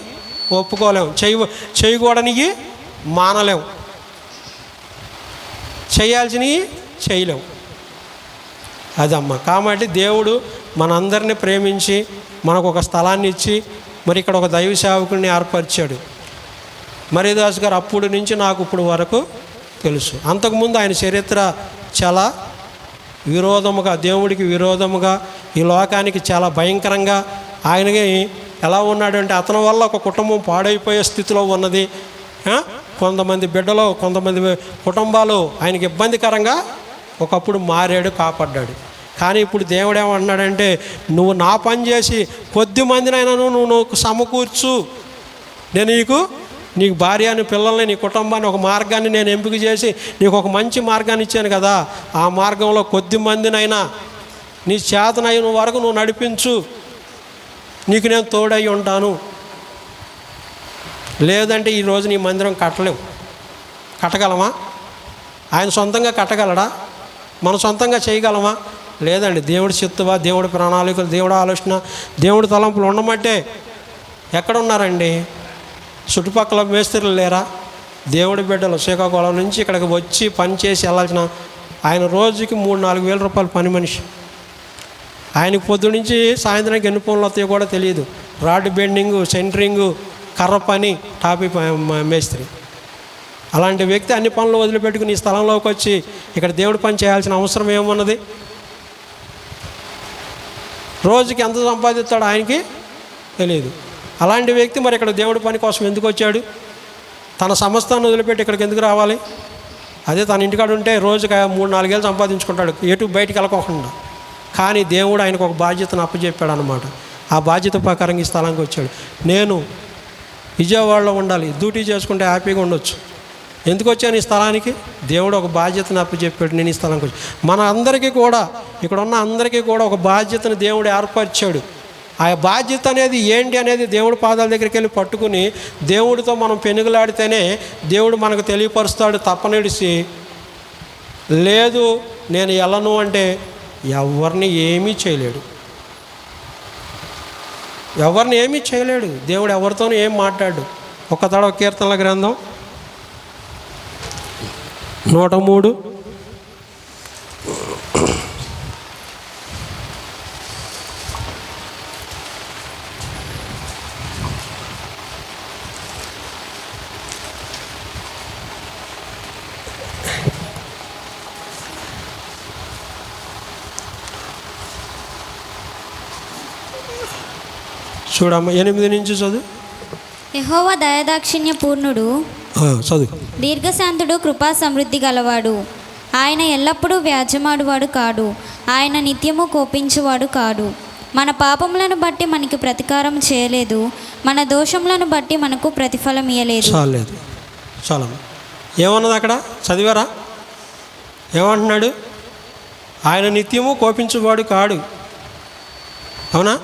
ఒప్పుకోలేం, చేయకూడనివి మానలేం, చేయాల్సినవి చేయలేం. అదమ్మా. కాబట్టి దేవుడు మనందరినీ ప్రేమించి మనకు ఒక స్థలాన్ని ఇచ్చి మరి ఇక్కడ ఒక దైవ సేవకుడిని ఏర్పరిచాడు. మరీదాస్ గారు అప్పుడు నుంచి నాకు ఇప్పుడు వరకు తెలుసు. అంతకుముందు ఆయన చరిత్ర చాలా విరోధముగా, దేవుడికి విరోధముగా, ఈ లోకానికి చాలా భయంకరంగా ఆయనకి ఎలా ఉన్నాడంటే అతని వల్ల ఒక కుటుంబం పాడైపోయే స్థితిలో ఉన్నది. కొంతమంది బిడ్డలు, కొంతమంది కుటుంబాలు ఆయనకి ఇబ్బందికరంగా ఒకప్పుడు మారాడు, కాపాడ్డాడు. కానీ ఇప్పుడు దేవుడు ఏమంటున్నాడంటే, నువ్వు నా పని చేసి కొద్ది మందినైనా నువ్వు సమకూర్చు. నేను నీకు భార్యని, పిల్లల్ని, నీ కుటుంబాన్ని, ఒక మార్గాన్ని నేను ఎంపిక చేసి నీకు ఒక మంచి మార్గాన్ని ఇచ్చాను కదా, ఆ మార్గంలో కొద్ది మందినైనా నీ చేతనైన వరకు నువ్వు నడిపించు, నీకు నేను తోడై ఉంటాను. లేదంటే ఈరోజు నీ మందిరం కట్టలేవు. కట్టగలమా? ఆయన సొంతంగా కట్టగలడా? మనం సొంతంగా చేయగలమా? లేదండి. దేవుడి చిత్తవా, దేవుడి ప్రణాళికలు, దేవుడి ఆలోచన, దేవుడి తలంపులు ఉండమంటే ఎక్కడున్నారండి? చుట్టుపక్కల మేస్త్రీలు లేరా? దేవుడి బిడ్డలు శ్రీకాకుళం నుంచి ఇక్కడికి వచ్చి పని చేసి వెళ్ళాల్సిన ఆయన రోజుకి 3-4 వేల రూపాయలు పని మనిషి. ఆయనకు పొద్దు నుంచి సాయంత్రానికి ఎన్ని పనులు వస్తాయో కూడా తెలియదు. రాడ్ బెండింగు, సెంటరింగు, కర్ర పని, టాపీ మేస్త్రి. అలాంటి వ్యక్తి అన్ని పనులు వదిలిపెట్టుకుని ఈ స్థలంలోకి వచ్చి ఇక్కడ దేవుడి పని చేయాల్సిన అవసరం ఏమున్నది? రోజుకి ఎంత సంపాదిస్తాడో ఆయనకి తెలియదు. అలాంటి వ్యక్తి మరి ఇక్కడ దేవుడి పని కోసం ఎందుకు వచ్చాడు? తన సమస్తాన్ని వదిలిపెట్టి ఇక్కడికి ఎందుకు రావాలి? అదే తన ఇంటికాడ ఉంటే రోజుకి 3-4 ఏళ్ళు సంపాదించుకుంటాడు, ఎటు బయటికి వెళ్ళకోకుండా. కానీ దేవుడు ఆయనకు ఒక బాధ్యతను అప్పచెప్పాడు అనమాట. ఆ బాధ్యత ప్రకారంగా ఈ స్థలానికి వచ్చాడు. నేను విజయవాడలో ఉండాలి, డ్యూటీ చేసుకుంటే హ్యాపీగా ఉండొచ్చు. ఎందుకు వచ్చాను ఈ స్థలానికి? దేవుడు ఒక బాధ్యతను అప్పచెప్పాడు. నేను ఈ స్థలానికి వచ్చాను. మన అందరికీ కూడా, ఇక్కడ ఉన్న అందరికీ కూడా ఒక బాధ్యతను దేవుడు ఏర్పరిచాడు. ఆ బాధ్యత అనేది ఏంటి అనేది దేవుడి పాదాల దగ్గరికి వెళ్ళి పట్టుకుని దేవుడితో మనం పెనుగులాడితేనే దేవుడు మనకు తెలియపరుస్తాడు. తప్పనిడిసి లేదు నేను వెళ్ళను అంటే ఎవరిని ఏమీ చేయలేడు. ఎవరిని ఏమీ చేయలేడు దేవుడు. ఎవరితోనూ ఏం మాట్లాడు. ఒక తడవ కీర్తనల గ్రంథం 103 చూడమ్మా, 8 నుంచి చదువు. యెహోవా దయాదాక్షిణ్య పూర్ణుడు, చదువు. దీర్ఘశాంతుడు, కృపా సమృద్ధి గలవాడు. ఆయన ఎల్లప్పుడూ వ్యాజ్యమాడువాడు కాడు, ఆయన నిత్యము కోపించువాడు కాడు. మన పాపములను బట్టి మనకి ప్రతీకారం చేయలేదు, మన దోషములను బట్టి మనకు ప్రతిఫలం ఇయ్యలేదు. చాలేదు, చాలా. ఏమన్నది అక్కడ? చదివారా? ఏమంటున్నాడు? ఆయన నిత్యము కోపించువాడు కాడు. అవునా?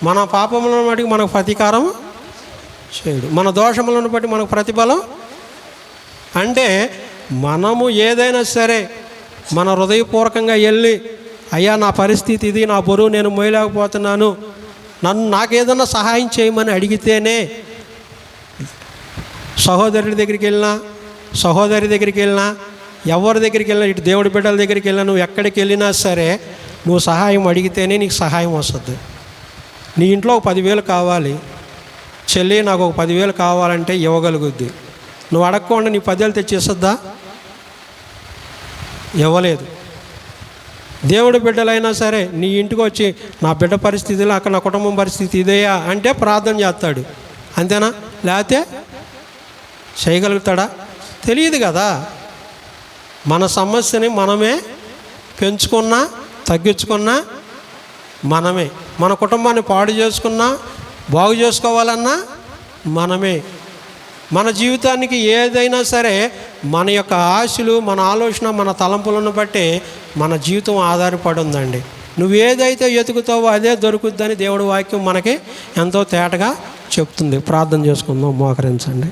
మన పాపములను బట్టి మనకు ప్రతీకారం చేయడు, మన దోషములను బట్టి మనకు ప్రతిఫలం. అంటే మనము ఏదైనా సరే మన హృదయపూర్వకంగా వెళ్ళి, అయ్యా నా పరిస్థితి ఇది, నా బరువు నేను మోయలేకపోతున్నాను, నాకేదన్నా సహాయం చేయమని అడిగితేనే, సహోదరుడి దగ్గరికి వెళ్ళినా, సహోదరి దగ్గరికి వెళ్ళినా, ఎవరి దగ్గరికి వెళ్ళినా, ఇటు దేవుడి బిడ్డల దగ్గరికి వెళ్ళినా, నువ్వు ఎక్కడికి వెళ్ళినా సరే నువ్వు సహాయం అడిగితేనే నీకు సహాయం వస్తుంది. నీ ఇంట్లో ఒక 10,000 కావాలి, చెల్లి నాకు ఒక 10,000 కావాలంటే ఇవ్వగలుగుద్ది. నువ్వు అడగకుండా నీ 10,000 తెచ్చేస్తుందా? ఇవ్వలేదు. దేవుడి బిడ్డలైనా సరే నీ ఇంటికి వచ్చి నా బిడ్డ పరిస్థితిలో, అక్కడ నా కుటుంబం పరిస్థితి ఇదేయా అంటే ప్రార్థన చేస్తాడు. అంతేనా? లేకపోతే చేయగలుగుతాడా? తెలియదు కదా. మన సమస్యని మనమే పెంచుకున్నా తగ్గించుకున్నా మనమే, మన కుటుంబాన్ని పాడు చేసుకున్నా బాగు చేసుకోవాలన్నా మనమే. మన జీవితానికి ఏదైనా సరే మన యొక్క ఆశలు, మన ఆలోచన, మన తలంపులను బట్టి మన జీవితం ఆధారపడి ఉందండి. నువ్వు ఏదైతే వెతుకుతావో అదే దొరుకుద్దని దేవుడి వాక్యం మనకి ఎంతో తేటగా చెప్తుంది. ప్రార్థన చేసుకుందాం, మోకరించండి.